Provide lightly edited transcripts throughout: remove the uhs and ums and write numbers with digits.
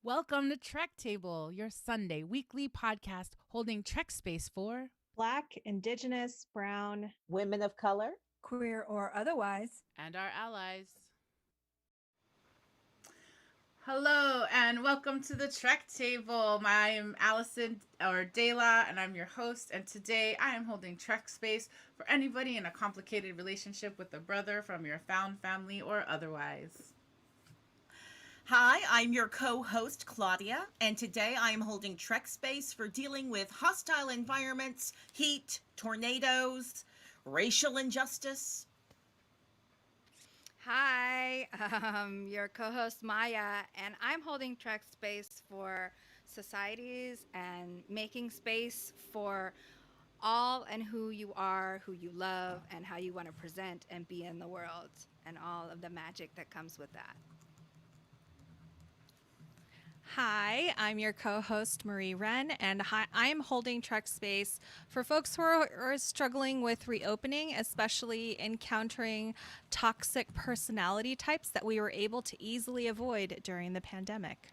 Welcome to Trek Table, your Sunday weekly podcast holding Trek space for Black, Indigenous, Brown, women of color, queer or otherwise, and our allies. Hello and welcome to the Trek Table. I'm Allison or Dela and I'm your host, and today I am holding Trek space for anybody in a complicated relationship with a brother from your found family or otherwise. Hi, I'm your co-host, Claudia, and today I am holding Trek space for dealing with hostile environments, heat, tornadoes, racial injustice. Hi, your co-host Maya, and I'm holding Trek space for societies and making space for all and who you are, who you love, and how you want to present and be in the world, and all of the magic that comes with that. Hi, I'm your co-host Marie Wren, and I am holding Trek space for folks who are struggling with reopening, especially encountering toxic personality types that we were able to easily avoid during the pandemic.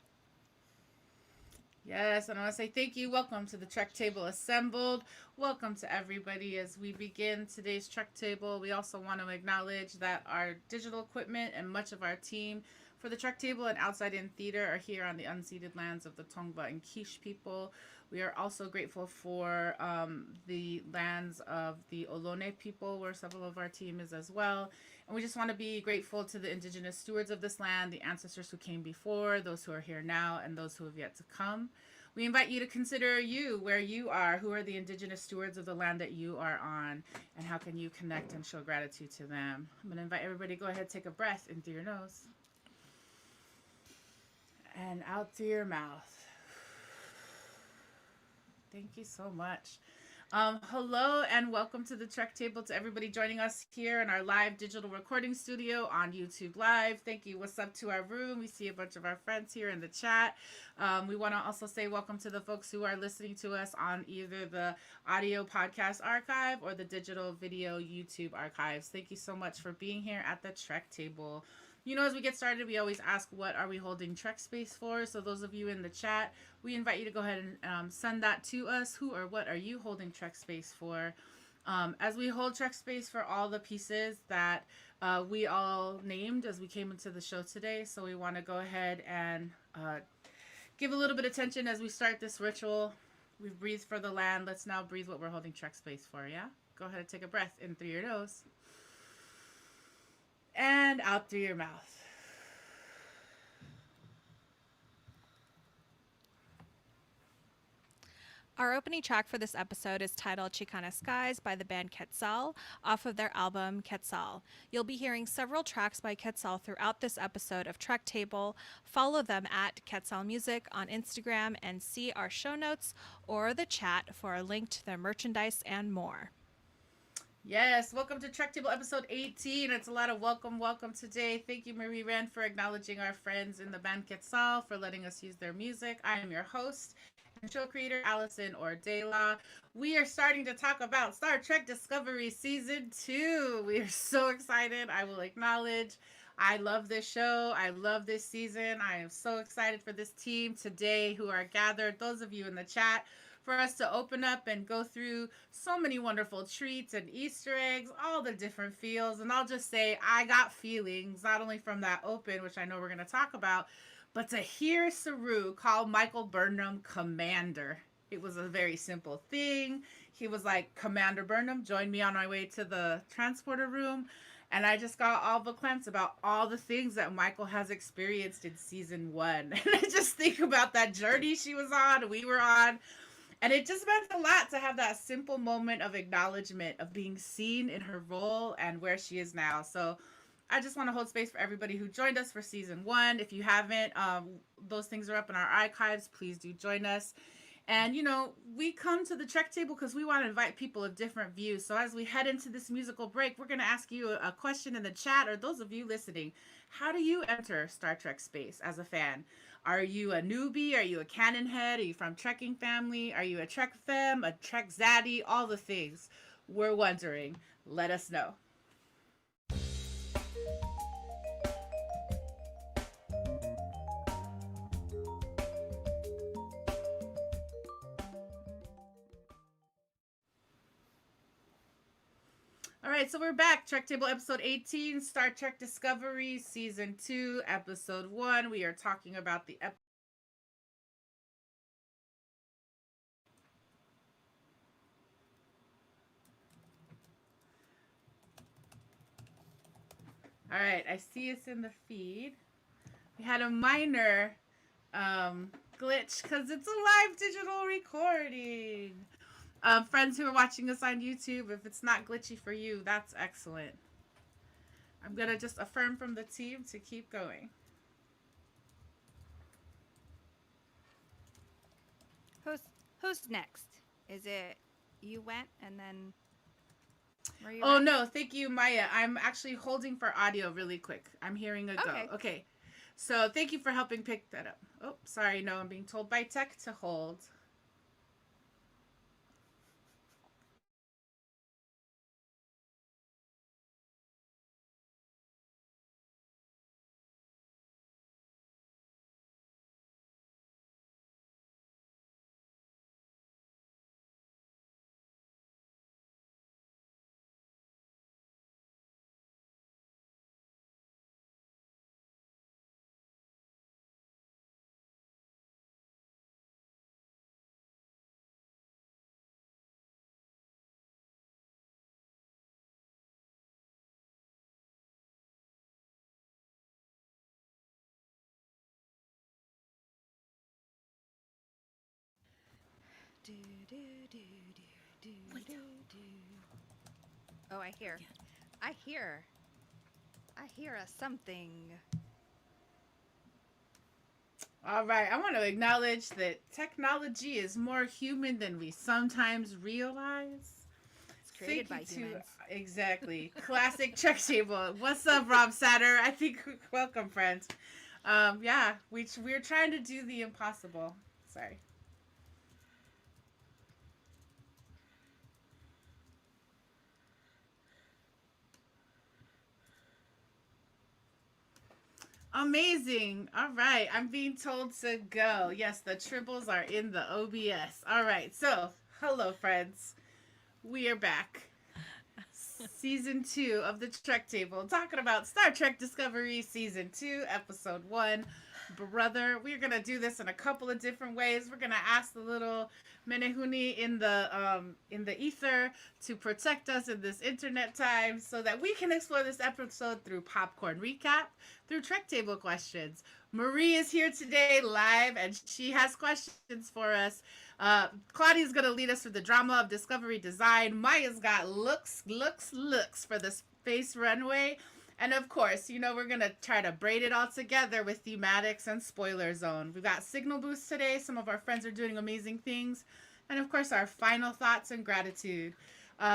Yes, and I want to say thank you. Welcome to the Trek Table Assembled. Welcome to everybody as we begin today's Trek Table. We also want to acknowledge that our digital equipment and much of our team for the Trek Table and Outside In Theater are here on the unceded lands of the Tongva and Quiche people. We are also grateful for the lands of the Ohlone people, where several of our team is as well. And we just want to be grateful to the Indigenous stewards of this land, the ancestors who came before, those who are here now, and those who have yet to come. We invite you to consider where you are, who are the Indigenous stewards of the land that you are on, and how can you connect and show gratitude to them. I'm going to invite everybody to go ahead, take a breath in through your nose and out through your mouth. Thank you so much. Hello and welcome to the Trek Table to everybody joining us here in our live digital recording studio on YouTube Live. Thank you. What's up to our room? We see a bunch of our friends here in the chat. We want to also say welcome to the folks who are listening to us on either the audio podcast archive or the digital video YouTube archives. Thank you so much for being here at the Trek Table. You know, as we get started, we always ask, what are we holding Trek space for? So those of you in the chat, we invite you to go ahead and send that to us. Who or what are you holding Trek space for? As we hold Trek space for all the pieces that we all named as we came into the show today. So we want to go ahead and give a little bit of attention as we start this ritual. We've breathed for the land. Let's now breathe what we're holding Trek space for, yeah? Go ahead and take a breath in through your nose and out through your mouth. Our opening track for this episode is titled Chicana Skies by the band Quetzal off of their album Quetzal. You'll be hearing several tracks by Quetzal throughout this episode of Trek Table. Follow them at Quetzal Music on Instagram and see our show notes or the chat for a link to their merchandise and more. Yes, welcome to Trek Table episode 18. It's a lot of welcome today. Thank you, Marie Wren, for acknowledging our friends in the band Quetzal, for letting us use their music. I am your host and show creator, Allison Ordela. We are starting to talk about Star Trek Discovery Season 2. We are so excited. I will acknowledge I love this show. I love this season. I am so excited for this team today who are gathered, those of you in the chat, for us to open up and go through so many wonderful treats and Easter eggs, all the different feels. And I'll just say I got feelings, not only from that open, which I know we're going to talk about, but to hear Saru call Michael Burnham Commander. It was a very simple thing. He was like, Commander Burnham, join me on my way to the transporter room. And I just got all the verklempt about all the things that Michael has experienced in season 1. And I just think about that journey she was on, we were on. And it just meant a lot to have that simple moment of acknowledgement of being seen in her role and where she is now. So I just want to hold space for everybody who joined us for season 1. If you haven't, those things are up in our archives. Please do join us. And, you know, we come to the Trek Table because we want to invite people of different views. So as we head into this musical break, we're going to ask you a question in the chat, or those of you listening. How do you enter Star Trek space as a fan? Are you a newbie? Are you a canon head? Are you from Trekking family? Are you a Trek femme, a Trek zaddy? All the things. We're wondering. Let us know. right, so we're back. Trek Table episode 18, Star Trek Discovery, season 2, episode 1. We are talking about the All right, I see us in the feed. We had a minor glitch because it's a live digital recording. Friends who are watching us on YouTube, if it's not glitchy for you, that's excellent. I'm going to just affirm from the team to keep going. Who's next? Is it you went and then Marie Oh, Ren? no, thank you, Maya. I'm actually holding for audio really quick. I'm hearing a Okay. go. Okay. So thank you for helping pick that up. Oh, sorry. No, I'm being told by tech to hold. Do, do, do, do, do, do, do. Oh, I hear a something. All right. I want to acknowledge that technology is more human than we sometimes realize. It's created by Thank you humans. exactly. Classic Trek Table. What's up, Rob Satter? I think welcome, friends. Yeah, we're trying to do the impossible. Sorry. Amazing. All right. I'm being told to go. Yes, the tribbles are in the OBS. All right. So, hello, friends. We are back. Season 2 of the Trek Table, talking about Star Trek Discovery, Season 2, Episode 1. Brother, we're going to do this in a couple of different ways. We're going to ask the little Menehune in the ether to protect us in this internet time so that we can explore this episode through popcorn recap, through Trek Table questions. Marie is here today live and she has questions for us. Claudia's going to lead us through the drama of Discovery design. Maya's got looks for the space runway. And of course, we're going to try to braid it all together with thematics and spoiler zone. We've got signal boosts today. Some of our friends are doing amazing things. And of course, our final thoughts and gratitude.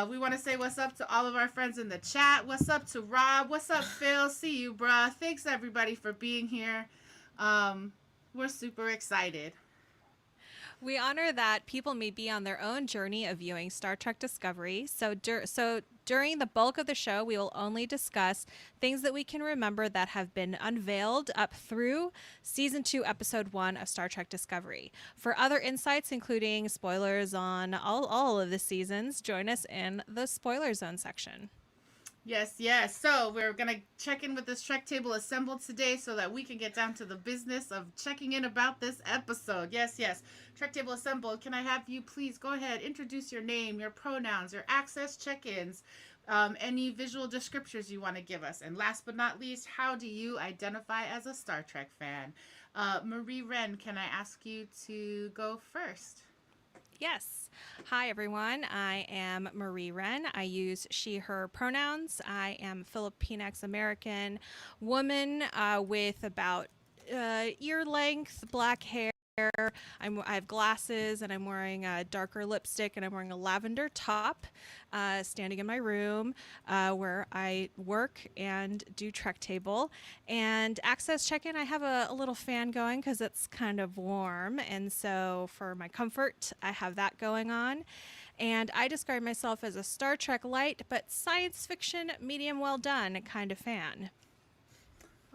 We want to say what's up to all of our friends in the chat. What's up to Rob? What's up, Phil? See you, bruh. Thanks, everybody, for being here. We're super excited. We honor that people may be on their own journey of viewing Star Trek Discovery. So during the bulk of the show, we will only discuss things that we can remember that have been unveiled up through Season 2, Episode 1 of Star Trek Discovery. For other insights, including spoilers on all of the seasons, join us in the Spoiler Zone section. Yes. So we're going to check in with this Trek Table assembled today so that we can get down to the business of checking in about this episode. Yes. Trek Table assembled. Can I have you please go ahead, introduce your name, your pronouns, your access check-ins, any visual descriptors you want to give us. And last but not least, how do you identify as a Star Trek fan? Marie Ren, can I ask you to go first? Yes. Hi, everyone. I am Marie Ren. I use she, her pronouns. I am a Filipinx American woman with about ear length black hair. I have glasses and I'm wearing a darker lipstick and I'm wearing a lavender top, standing in my room where I work and do Trek Table. And access check-in, I have a little fan going because it's kind of warm. And so for my comfort, I have that going on. And I describe myself as a Star Trek light, but science fiction medium well done kind of fan.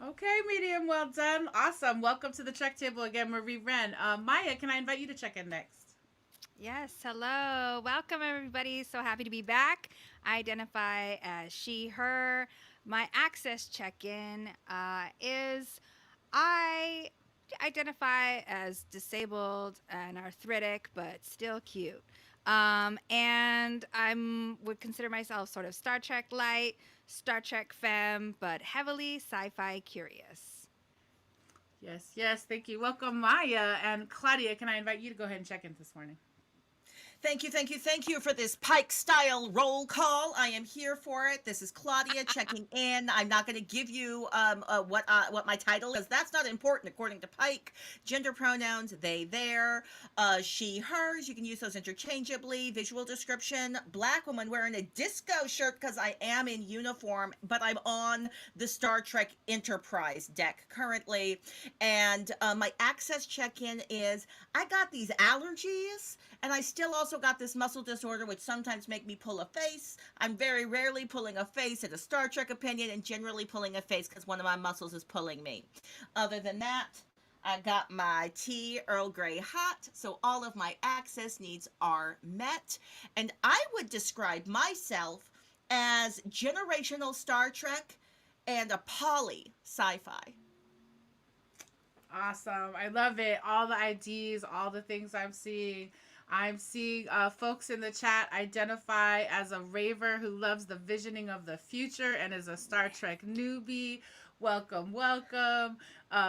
Okay, medium well done. Awesome. Welcome to the Trek Table again, Marie Ren. Maya, can I invite you to check in next? Yes, hello. Welcome, everybody. So happy to be back. I identify as she, her. My access check in is I identify as disabled and arthritic, but still cute. And would consider myself sort of Star Trek light, Star Trek femme, but heavily sci-fi curious. Yes, yes. Thank you. Welcome, Maya. And Claudia, can I invite you to go ahead and check in this morning? Thank you for this Pike style roll call. I am here for it. This is Claudia checking in. I'm not going to give you what my title is. That's not important according to Pike. Gender pronouns: they, their, she, hers. You can use those interchangeably. Visual description: black woman wearing a disco shirt because I am in uniform, but I'm on the Star Trek Enterprise deck currently. And my access check in is I got these allergies. And I still also got this muscle disorder, which sometimes make me pull a face. I'm very rarely pulling a face at a Star Trek opinion, and generally pulling a face because one of my muscles is pulling me. Other than that, I got my tea Earl Grey hot, so all of my access needs are met. And I would describe myself as generational Star Trek and a poly sci-fi. Awesome. I love it. All the IDs, all the things I'm seeing. I'm seeing folks in the chat identify as a raver who loves the visioning of the future and is a Star Trek newbie. Welcome, welcome.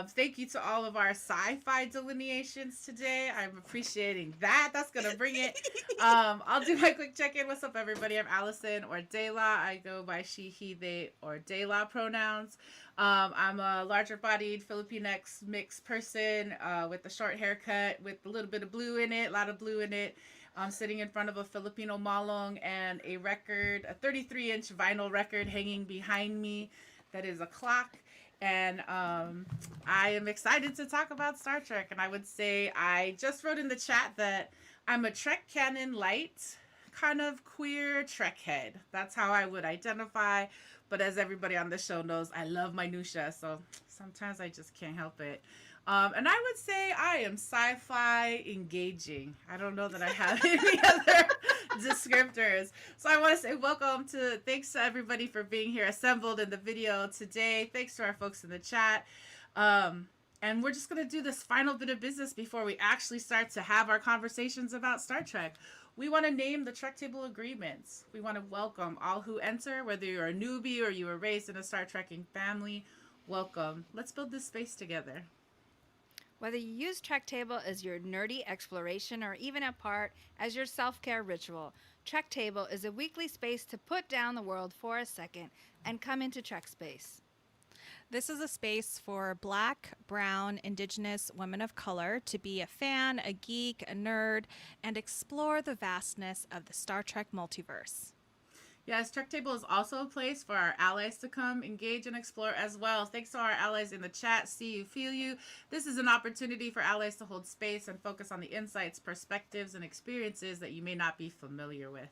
Thank you to all of our sci-fi delineations today. I'm appreciating that. That's going to bring it. I'll do my quick check-in. What's up, everybody? I'm Allison, or Dela. I go by she, he, they, or Dela pronouns. I'm a larger-bodied Filipinx mixed person with a short haircut with a little bit of blue in it, a lot of blue in it. I'm sitting in front of a Filipino malong and a record, a 33-inch vinyl record hanging behind me that is a clock. And I am excited to talk about Star Trek. And I would say I just wrote in the chat that I'm a Trek canon light, kind of queer Trek head. That's how I would identify. But as everybody on the show knows, I love minutia, so sometimes I just can't help it. And I would say I am sci-fi engaging. I don't know that I have any other descriptors. So I want to say thanks to everybody for being here assembled in the video today. Thanks to our folks in the chat. And we're just going to do this final bit of business before we actually start to have our conversations about Star Trek. We want to name the Trek Table Agreements. We want to welcome all who enter, whether you're a newbie or you were raised in a Star Trekking family. Welcome. Let's build this space together. Whether you use Trek Table as your nerdy exploration or even a part as your self-care ritual, Trek Table is a weekly space to put down the world for a second and come into Trek space. This is a space for Black, Brown, Indigenous women of color to be a fan, a geek, a nerd, and explore the vastness of the Star Trek multiverse. Yes, Trek Table is also a place for our allies to come, engage, and explore as well. Thanks to our allies in the chat. See you, feel you. This is an opportunity for allies to hold space and focus on the insights, perspectives, and experiences that you may not be familiar with.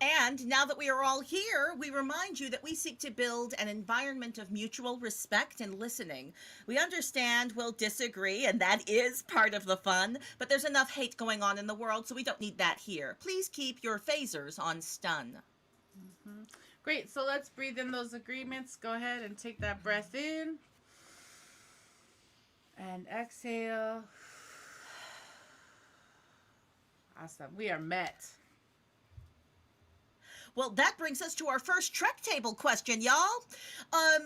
And now that we are all here, we remind you that we seek to build an environment of mutual respect and listening. We understand we'll disagree, and that is part of the fun, but there's enough hate going on in the world, so we don't need that here. Please keep your phasers on stun. Mm-hmm. Great, so let's breathe in those agreements. Go ahead and take that breath in. And exhale. Awesome, we are met. Well, that brings us to our first Trek Table question, y'all.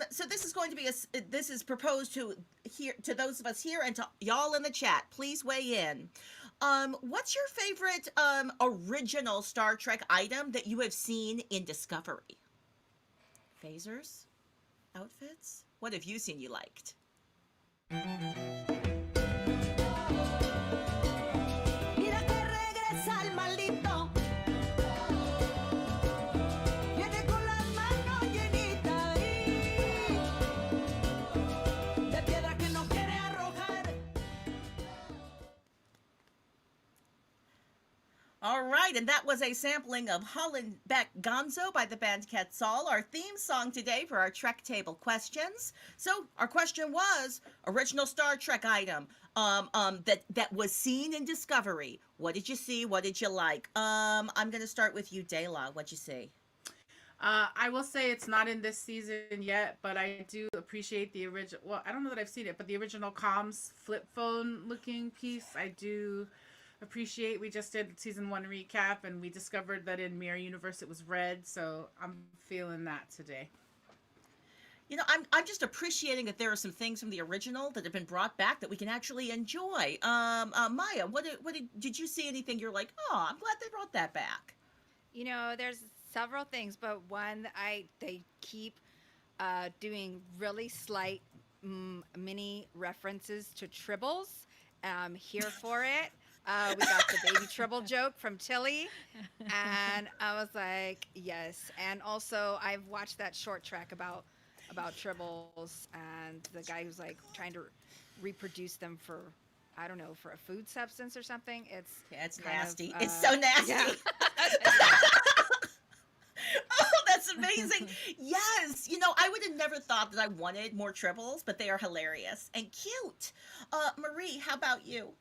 So this is going to be this is proposed to those of us here and to y'all in the chat. Please weigh in. What's your favorite original Star Trek item that you have seen in Discovery? Phasers? Outfits? What have you seen you liked? All right, and that was a sampling of Hollenbeck Gonzo by the band Quetzal, our theme song today for our Trek Table questions. So our question was, original Star Trek item that was seen in Discovery. What did you see? What did you like? I'm gonna start with you, Dayla. What'd you see? I will say it's not in this season yet, but I do appreciate the original. Well, I don't know that I've seen it, but the original comms flip phone looking piece, I do appreciate. We just did season 1 recap, and we discovered that in Mirror Universe it was red, so I'm feeling that today. You know, I'm just appreciating that there are some things from the original that have been brought back that we can actually enjoy. Maya, did you see anything you're like, oh, I'm glad they brought that back? You know, there's several things, but one they keep doing really slight mini references to tribbles. Here for it. We got the baby tribble joke from Tilly, and I was like, yes. And also, I've watched that short track about tribbles and the guy who's like trying to reproduce them for, I don't know, for a food substance or something. It's nasty. It's so nasty. Yeah. Oh, that's amazing. Yes. You know, I would have never thought that I wanted more tribbles, but they are hilarious and cute. Marie, how about you?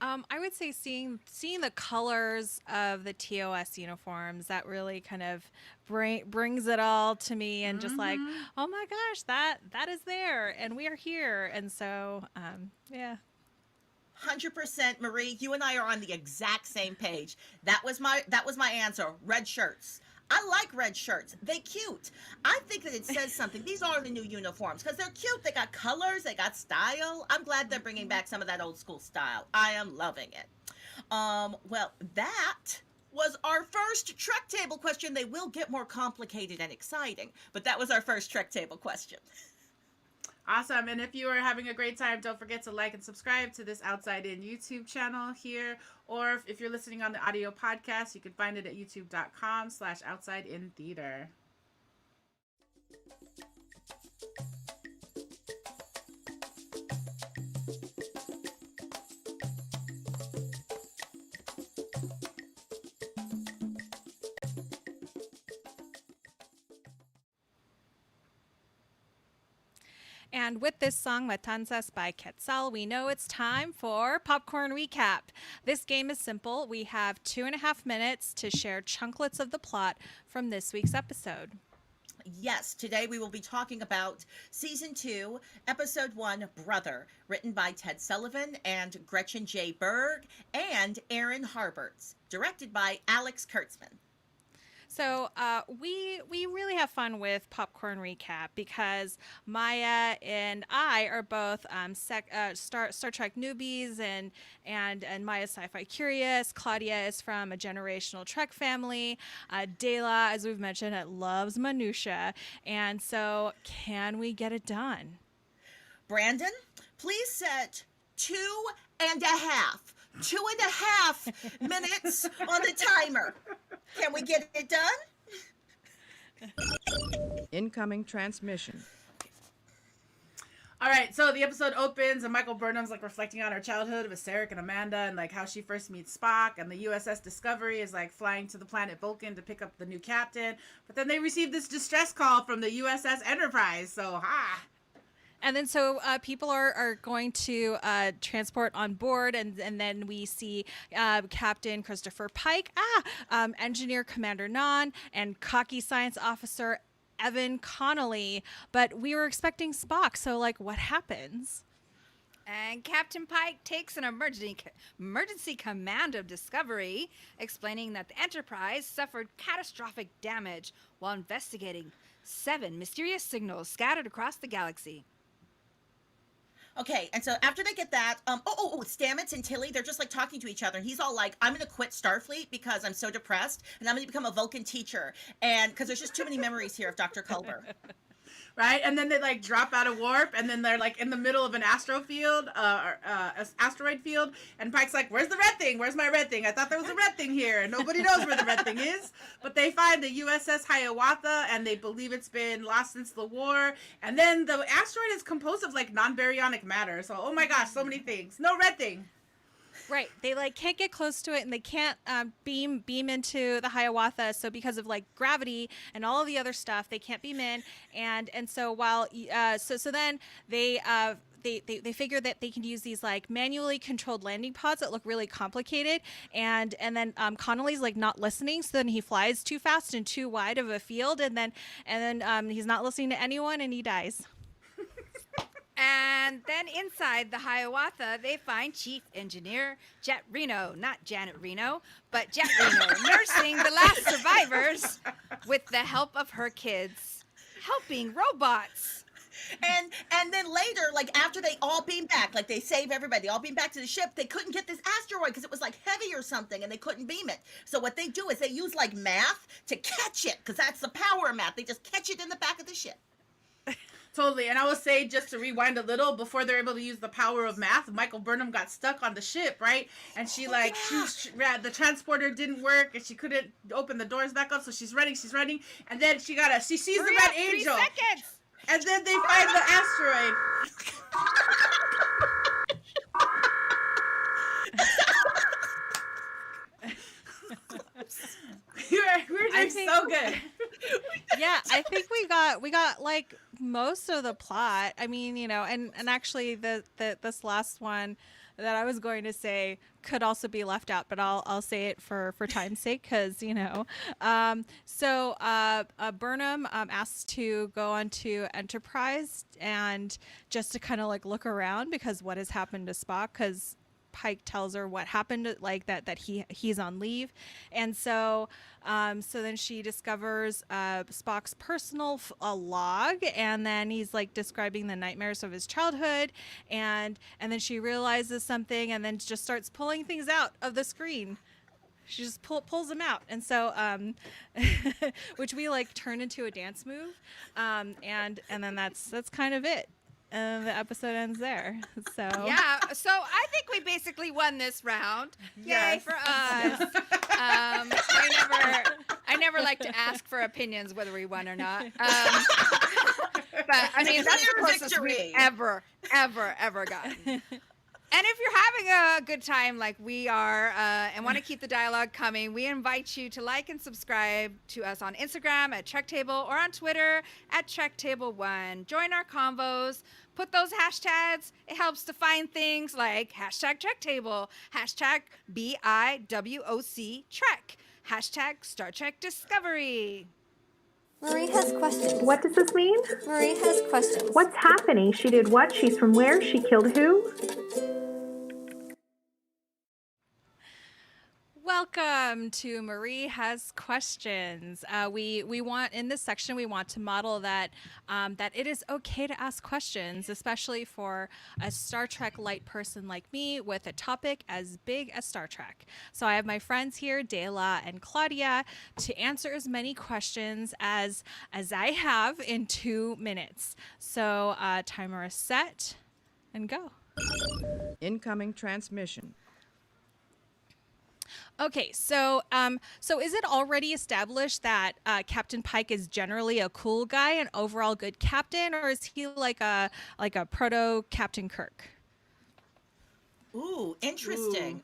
I would say seeing the colors of the TOS uniforms, that really kind of brings it all to me, and just like, oh my gosh, that is there, and we are here, and so yeah. 100%, Marie. You and I are on the exact same page. That was my answer. Red shirts. I like red shirts. They cute. I think that it says something. These are the new uniforms because they're cute. They got colors. They got style. I'm glad they're bringing back some of that old school style. I am loving it. Well, that was our first Trek Table question. They will get more complicated and exciting, but that was our first Trek Table question. Awesome. And if you are having a great time, don't forget to like and subscribe to this Outside In YouTube channel here. Or if you're listening on the audio podcast, you can find it at youtube.com/outsideintheater. And with this song, Matanzas by Quetzal, we know it's time for Popcorn Recap. This game is simple. We have 2.5 minutes to share chunklets of the plot from this week's episode. Yes, today we will be talking about Season 2, Episode 1, Brother, written by Ted Sullivan and Gretchen J. Berg and Aaron Harberts, directed by Alex Kurtzman. So we really have fun with Popcorn Recap because Maya and I are both Star Trek newbies, and Maya's sci-fi curious. Claudia is from a generational Trek family. Dayla, as we've mentioned, loves minutia. And so, can we get it done? Brandon, please set 2.5 minutes on the timer. Can we get it done? Incoming transmission. All right, so the episode opens and Michael Burnham's like reflecting on her childhood with Sarek and Amanda and like how she first meets Spock, and the USS Discovery is like flying to the planet Vulcan to pick up the new captain, but then they receive this distress call from the USS Enterprise. So And then so people are going to transport on board, and then we see Captain Christopher Pike, Engineer Commander Nan, and cocky science officer Evan Connolly. But we were expecting Spock, so like, what happens? And Captain Pike takes an emergency command of Discovery, explaining that the Enterprise suffered catastrophic damage while investigating 7 mysterious signals scattered across the galaxy. Okay, and so after they get that, Stamets and Tilly, they're just like talking to each other, and he's all like, I'm gonna quit Starfleet because I'm so depressed, and I'm gonna become a Vulcan teacher, and because there's just too many memories here of Dr. Culber. right? And then they like drop out of warp, and then they're like in the middle of an asteroid field, and Pike's like, "Where's the red thing? Where's my red thing? I thought there was a red thing here, and nobody knows where the red thing is." But they find the USS Hiawatha, and they believe it's been lost since the war. And then the asteroid is composed of like non-baryonic matter. So, oh my gosh, so many things. No red thing. Right. They like can't get close to it, and they can't beam into the Hiawatha. So because of like gravity and all of the other stuff, they can't beam in. And so while so then they they figure that they can use these like manually controlled landing pods that look really complicated, and then Connolly's like not listening, so then he flies too fast and too wide of a field, and then he's not listening to anyone, and he dies. And then inside the Hiawatha, they find Chief Engineer Jet Reno, not Janet Reno, but Jet Reno, nursing the last survivors with the help of her kids, helping robots. And then later, like after they all beam back, like they save everybody, they all beam back to the ship, they couldn't get this asteroid because it was like heavy or something and they couldn't beam it. So what they do is they use like math to catch it, because that's the power of math. They just catch it in the back of the ship. Totally. And I will say, just to rewind a little, before they're able to use the power of math, Michael Burnham got stuck on the ship, right? And she the transporter didn't work and she couldn't open the doors back up. So she's running. And then she sees the red angel. 3 seconds. And then they find the asteroid. We're doing so good. Yeah, I think we got like most of the plot. I mean, you know, and actually this last one that I was going to say could also be left out, but I'll say it for time's sake, because you know. So Burnham asked to go onto Enterprise and just to kind of like look around, because what has happened to Spock, because Pike tells her what happened, like that he's on leave, and so then she discovers Spock's personal log, and then he's like describing the nightmares of his childhood, and then she realizes something, and then just starts pulling things out of the screen. She just pulls them out, and so which we like turn into a dance move, and then that's kind of it. And the episode ends there. So Yeah, so I think we basically won this round. Yes. Yay for us. I never like to ask for opinions whether we won or not. But I mean, that's the closest we've ever gotten. And if you're having a good time like we are and want to keep the dialogue coming, we invite you to like and subscribe to us on Instagram at TrekTable or on Twitter at TrekTable1. Join our convos. Put those hashtags. It helps to find things like hashtag TrekTable, hashtag BIWOC Trek, hashtag Star Trek Discovery. Marie has questions. What does this mean? Marie has questions. What's happening? She did what? She's from where? She killed who? welcome to Marie Has Questions. We want, in this section, we want to model that that it is okay to ask questions, especially for a Star Trek light person like me with a topic as big as Star Trek. So I have my friends here, Dela and Claudia, to answer as many questions as I have in 2 minutes. So timer is set and go. Incoming transmission. Okay, so is it already established that Captain Pike is generally a cool guy, an overall good captain, or is he like a proto Captain Kirk? Ooh, interesting.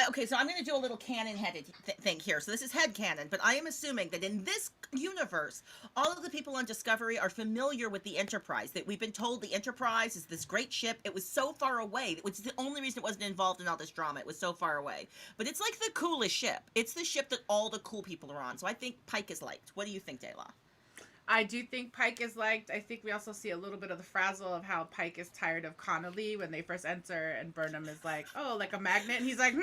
Okay, so I'm going to do a little canon-headed thing here. So this is head canon, but I am assuming that in this universe, all of the people on Discovery are familiar with the Enterprise, that we've been told the Enterprise is this great ship. It was so far away, which is the only reason it wasn't involved in all this drama. It was so far away. But it's like the coolest ship. It's the ship that all the cool people are on. So I think Pike is liked. What do you think, Dela? I do think Pike is liked. I think we also see a little bit of the frazzle of how Pike is tired of Connolly when they first enter, and Burnham is like, oh, like a magnet. And he's like,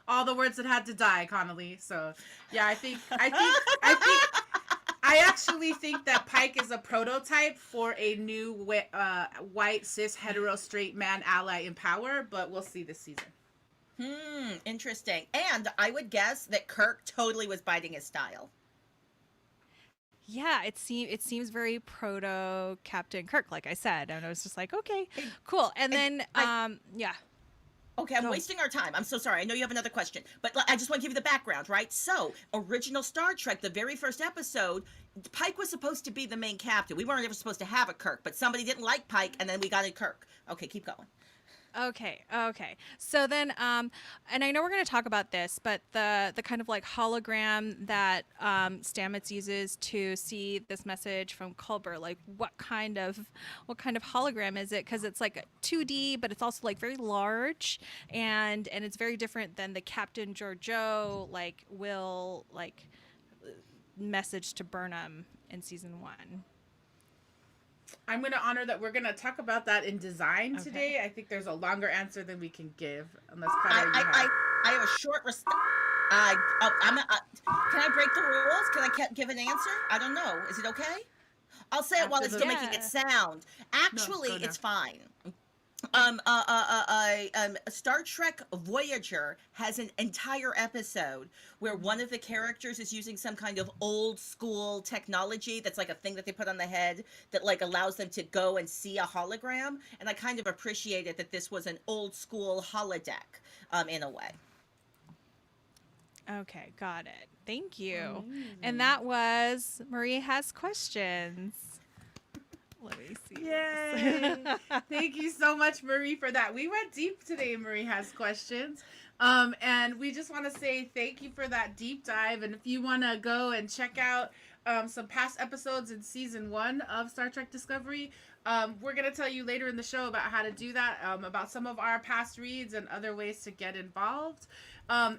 all the words that had to die, Connolly. So yeah, I actually think that Pike is a prototype for a new white, cis, hetero, straight man ally in power, but we'll see this season. Interesting. And I would guess that Kirk totally was biding his style. Yeah, it seems very proto Captain Kirk, like I said, and I was just like, okay, cool. And then yeah. Okay, I'm wasting our time. I'm so sorry. I know you have another question, but I just want to give you the background, right? So, original Star Trek, the very first episode, Pike was supposed to be the main captain. We weren't ever supposed to have a Kirk, but somebody didn't like Pike, and then we got a Kirk. Okay, keep going. Okay. So then, and I know we're going to talk about this, but the kind of like hologram that Stamets uses to see this message from Culber, like what kind of hologram is it? Because it's like 2D, but it's also like very large, and it's very different than the Captain Georgiou like will like message to Burnham in season 1. I'm going to honor that we're going to talk about that in design today. I think there's a longer answer than we can give, unless Claudia, I have a short response. Can I break the rules? Can I give an answer? I don't know. Is it okay? I'll say it while it's still making it sound. Actually, it's fine. Star Trek Voyager has an entire episode where one of the characters is using some kind of old school technology that's like a thing that they put on the head that like allows them to go and see a hologram. And I kind of appreciated that this was an old school holodeck, in a way. Okay, got it. Thank you. And that was Marie Has Questions. Let me see. Yay! Thank you so much, Marie, for that. We went deep today. Marie Has Questions. And we just want to say thank you for that deep dive. And if you want to go and check out some past episodes in season 1 of Star Trek Discovery, we're going to tell you later in the show about how to do that, about some of our past reads and other ways to get involved.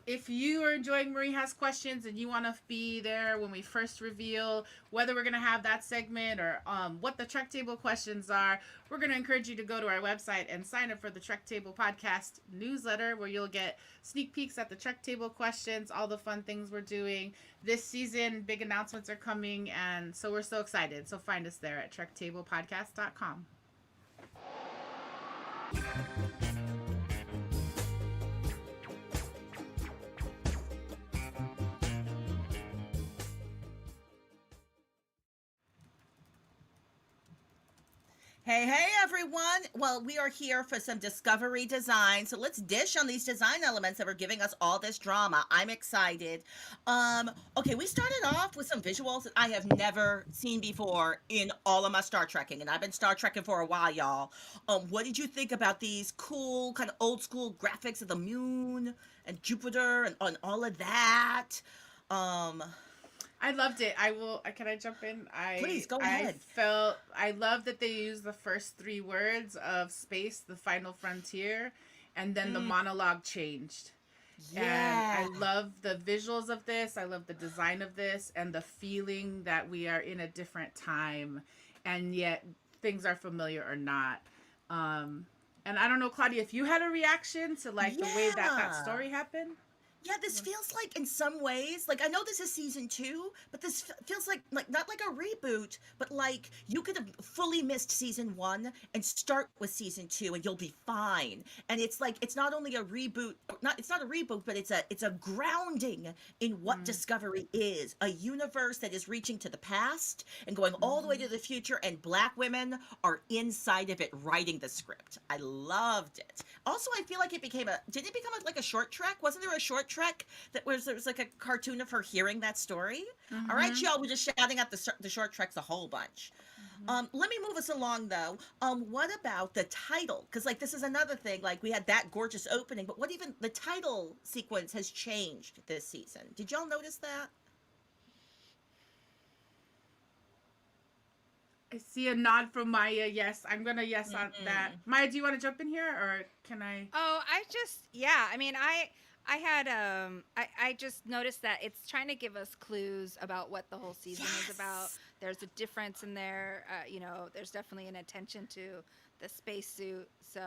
If you are enjoying Marie Has Questions and you want to be there when we first reveal whether we're going to have that segment or what the Trek Table questions are, we're going to encourage you to go to our website and sign up for the Trek Table podcast newsletter, where you'll get sneak peeks at the Trek Table questions, all the fun things we're doing this season. Big announcements are coming, and so we're so excited. So find us there at trektablepodcast.com. Hey, everyone. Well, we are here for some Discovery design. So let's dish on these design elements that are giving us all this drama. I'm excited. Okay, we started off with some visuals that I have never seen before in all of my Star Trekking. And I've been Star Trekking for a while, y'all. What did you think about these cool, kind of old school graphics of the moon and Jupiter and all of that? I loved it. Can I jump in? Please, go ahead. I love that they used the first 3 words of space, the final frontier, and then the monologue changed. Yeah. And I love the visuals of this. I love the design of this and the feeling that we are in a different time and yet things are familiar or not. And I don't know, Claudia, if you had a reaction to like the way that story happened. Yeah, this feels like in some ways, like I know this is season 2, but this feels like not like a reboot, but like you could have fully missed season 1 and start with season 2 and you'll be fine. And it's like it's not only a reboot, it's not a reboot, but it's a grounding in what Discovery is, a universe that is reaching to the past and going all the way to the future, and Black women are inside of it writing the script. I loved it. Also, I feel like did it become like a short trek? Wasn't there a short trek there was like a cartoon of her hearing that story? All right, y'all, we're just shouting out the short treks a whole bunch. Let me move us along though. What about the title? Because like this is another thing. Like we had that gorgeous opening, but what even the title sequence has changed this season? Did y'all notice that? I see a nod from Maya. Yes, I'm gonna yes on that. Maya, do you want to jump in here, or can I? Oh, I mean, I had I just noticed that it's trying to give us clues about what the whole season is about. There's a difference in there. There's definitely an attention to the spacesuit. So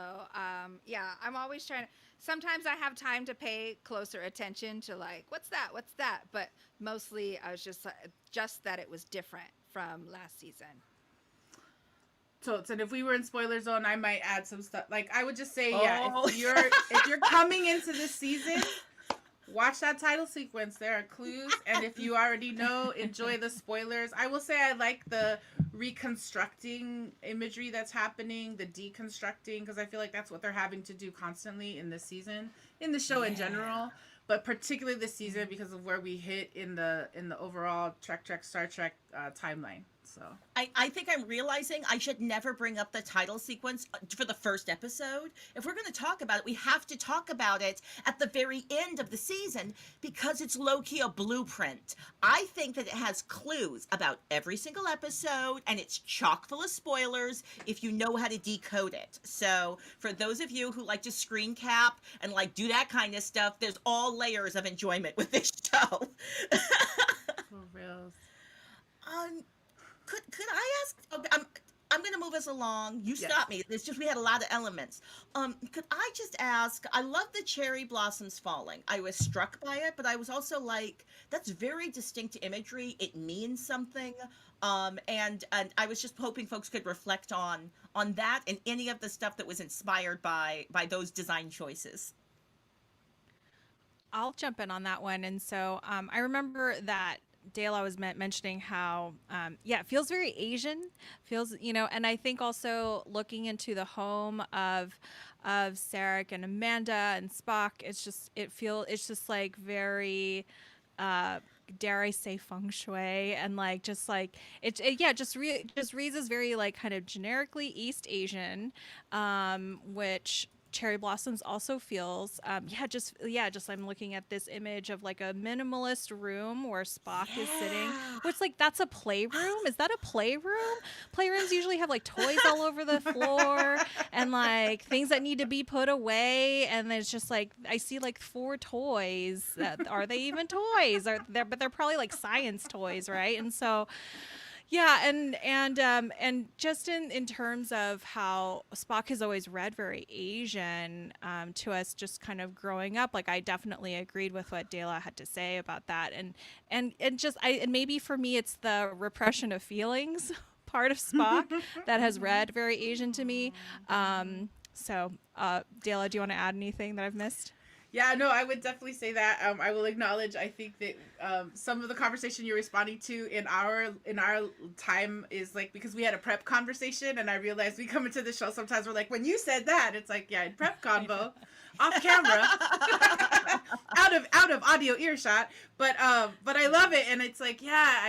yeah, I'm always trying to. Sometimes I have time to pay closer attention to like what's that. But mostly I was just that it was different from last season. So, and if we were in spoiler zone, I might add some stuff. Like I would just say, if you're coming into this season, watch that title sequence. There are clues, and if you already know, enjoy the spoilers. I will say I like the reconstructing imagery that's happening, the deconstructing, because I feel like that's what they're having to do constantly in this season, in the show in general, but particularly this season because of where we hit in the overall Star Trek timeline. So I think I'm realizing I should never bring up the title sequence for the first episode. If we're going to talk about it, we have to talk about it at the very end of the season because it's low-key a blueprint. I think that it has clues about every single episode and it's chock full of spoilers if you know how to decode it. So for those of you who like to screen cap and like do that kind of stuff, there's all layers of enjoyment with this show. for reals. um, could I ask? Okay, I'm gonna move us along. You Yes. stop me. It's just we had a lot of elements. Could I just ask? I love the cherry blossoms falling. I was struck by it, but I was also like, that's very distinct imagery. It means something. And I was just hoping folks could reflect on that and any of the stuff that was inspired by those design choices. I'll jump in on that one. And so I remember that Dale was mentioning how, yeah, it feels very Asian, feels, and I think also looking into the home of Sarek and Amanda and Spock, it's just like very, dare I say feng shui and like just like yeah, just reads as very like kind of generically East Asian, which cherry blossoms also feels. Just I'm looking at this image of like a minimalist room where Spock is sitting, Yeah. which like that's a playroom. Is that a playroom? Playrooms usually have like toys all over the floor and like things that need to be put away, and there's just like I see like 4 toys. Are they even toys? But they're probably like science toys, right? And so yeah, and just in terms of how Spock has always read very Asian, to us, just kind of growing up, like I definitely agreed with what Dela had to say about that, and maybe for me it's the repression of feelings part of Spock that has read very Asian to me. Dela, do you want to add anything that I've missed? Yeah, no, I would definitely say that. I will acknowledge. I think that some of the conversation you're responding to in our time is like because we had a prep conversation, and I realized we come into the show sometimes we're like, when you said that, it's like yeah, in prep convo, off camera, out of audio earshot. But I love it, and it's like yeah,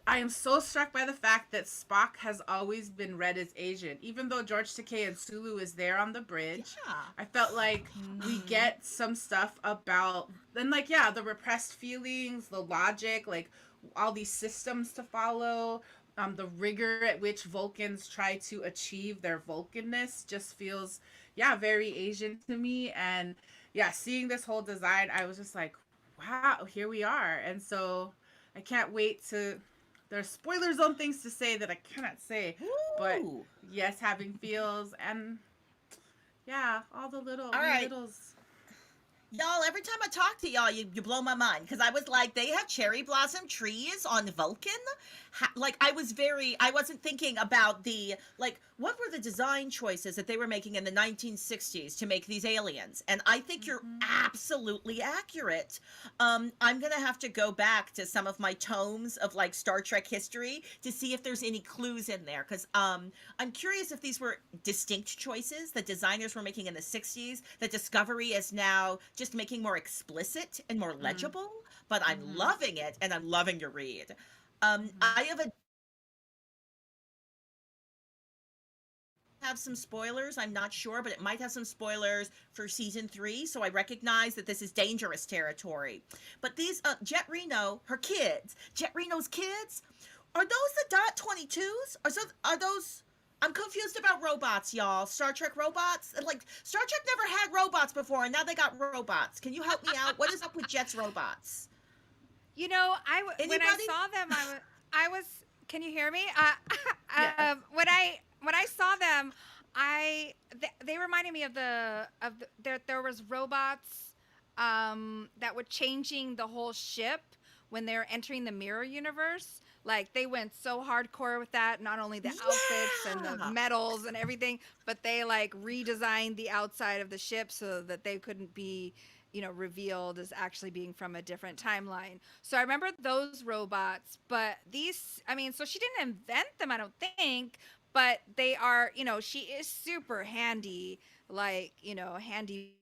I am so struck by the fact that Spock has always been read as Asian. Even though George Takei and Sulu is there on the bridge, Yeah. I felt like we get some stuff about, and like, yeah, the repressed feelings, the logic, like all these systems to follow, the rigor at which Vulcans try to achieve their Vulcanness just feels, yeah, very Asian to me. And yeah, seeing this whole design, I was just like, wow, here we are. And so I can't wait to there's spoilers on things to say that I cannot say, but Ooh. yes, having feels and yeah, all the little All right. littles. Y'all, every time I talk to y'all, you blow my mind because I was like, they have cherry blossom trees on Vulcan. I wasn't thinking about what were the design choices that they were making in the 1960s to make these aliens? And I think you're absolutely accurate. I'm gonna have to go back to some of my tomes of like Star Trek history to see if there's any clues in there because I'm curious if these were distinct choices that designers were making in the 60s that Discovery is now just making more explicit and more legible, but I'm loving it and I'm loving your read. I have some spoilers. I'm not sure, but it might have some spoilers for season 3. So I recognize that this is dangerous territory. But these Jet Reno, Jet Reno's kids, are those the Dot 22s? Are those? I'm confused about robots, y'all. Star Trek robots? Like, Star Trek never had robots before, and now they got robots. Can you help me out? What is up with Jet's robots? You know, when I Anybody? saw them, I was. Can you hear me? Yes. When I saw them, they reminded me of there was robots that were changing the whole ship when they were entering the mirror universe. Like they went so hardcore with that, not only the outfits and the Yeah. medals and everything, but they like redesigned the outside of the ship so that they couldn't be, revealed as actually being from a different timeline. So I remember those robots, but so she didn't invent them, I don't think, but they are, she is super handy, like, handy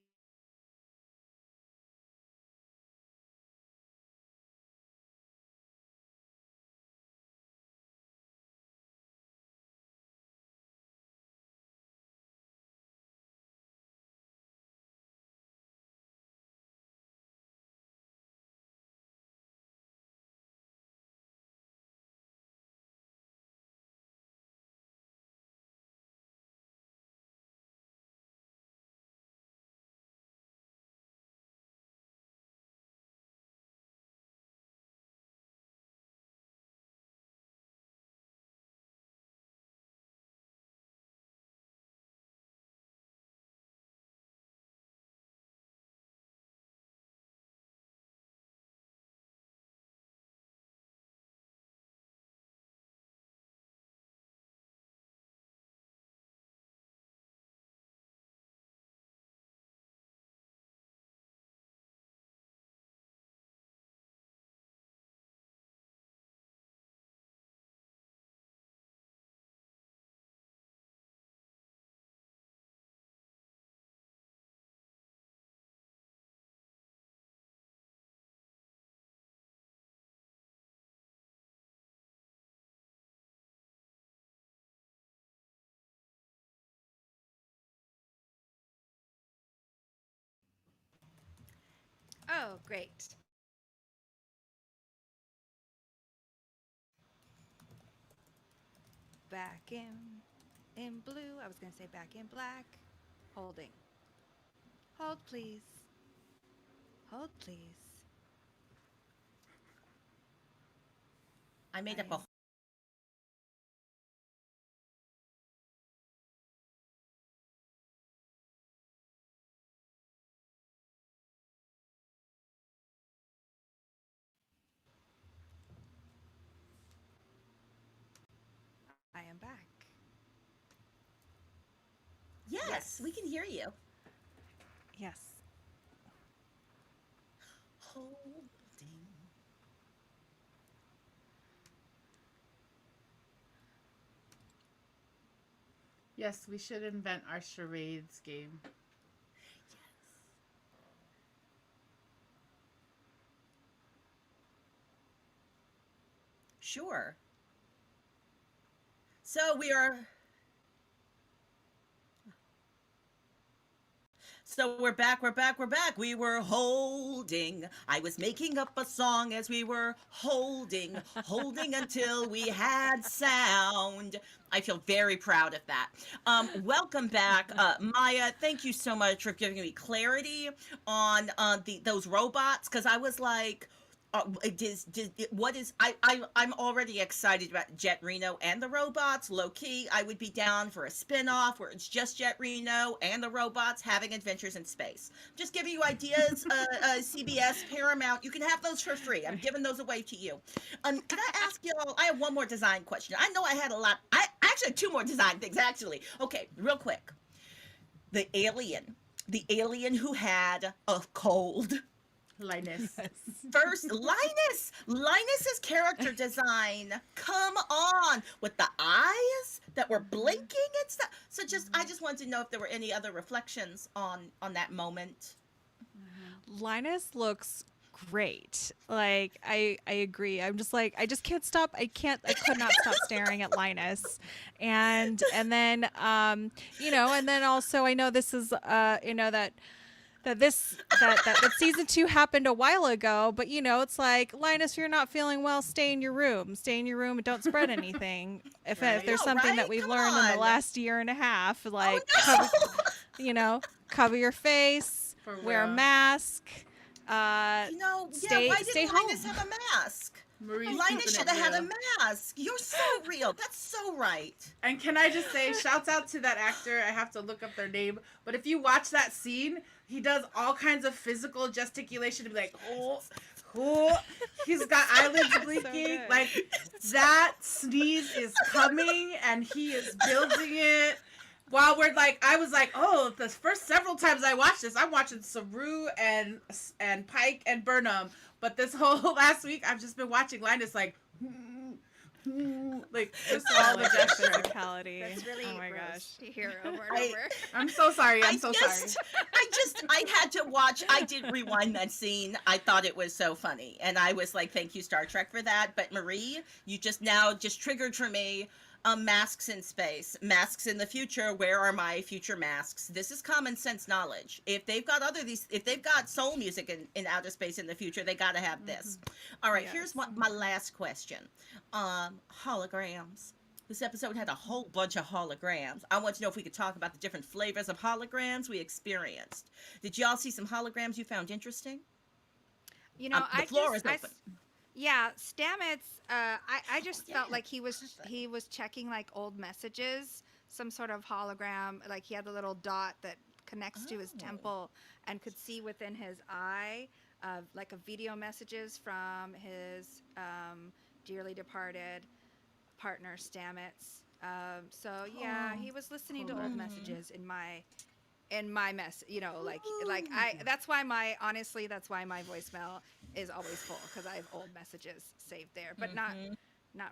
Oh, great. Back in blue. I was gonna say back in black. Holding. Hold, please. Hold, please. I made up a. I I am back. Yes, we can hear you. Yes. Holding. Yes, we should invent our charades game. Sure. So we are. So we're back, we're back, we're back. We were holding. I was making up a song as we were holding until we had sound. I feel very proud of that. Welcome back, Maya. Thank you so much for giving me clarity on those robots, because I was like, what is I'm already excited about Jet Reno and the robots. Low key, I would be down for a spin-off where it's just Jet Reno and the robots having adventures in space. Just giving you ideas. CBS, Paramount, you can have those for free. I'm giving those away to you. Can I ask y'all? I have one more design question. I know I had a lot. I actually had two more design things. Actually, okay, real quick. The alien who had a cold. Linus. First, Linus's character design, come on, with the eyes that were blinking and stuff. So I just wanted to know if there were any other reflections on that moment. Linus looks great. Like I agree. I'm just like I just can't stop. I could not stop staring at Linus. And then and then also I know this is that season 2 happened a while ago, but it's like, Linus, you're not feeling well, stay in your room and don't spread anything. If there's something that we've Come learned in the on. last year and a half, like Oh, cover your face, For wear a real. mask, why stay didn't home. Linus have a mask? Marie's Linus keeping should it have had a real. mask. You're so real. That's so right. And can I just say, shouts out to that actor. I have to look up their name. But if you watch that scene, he does all kinds of physical gesticulation to be like, oh. He's got eyelids blinking. good. Like, that sneeze is coming, and he is building it. While we're like, I was like, oh, the first several times I watched this, I'm watching Saru and Pike and Burnham. But this whole last week, I've just been watching Linus like, like just all the gesture. Physicality. That's really oh my gross gosh. to hear over and over. I'm so sorry. I'm so sorry. I had to watch. I did rewind that scene. I thought it was so funny. And I was like, thank you, Star Trek, for that. But Marie, you just triggered for me. Masks in space, masks in the future. Where are my future masks? This is common sense knowledge. If they've got if they've got soul music in outer space in the future, they got to have this. All right, here's my last question. Holograms. This episode had a whole bunch of holograms. I want to know if we could talk about the different flavors of holograms we experienced. Did y'all see some holograms you found interesting? The floor is open. Yeah, Stamets. I just felt like he was checking like old messages, some sort of hologram. Like he had a little dot that connects to his temple and could see within his eye, like a video messages from his dearly departed partner Stamets. So yeah, he was listening to old messages in my mess, that's why my voicemail is always full, because I have old messages saved there, but not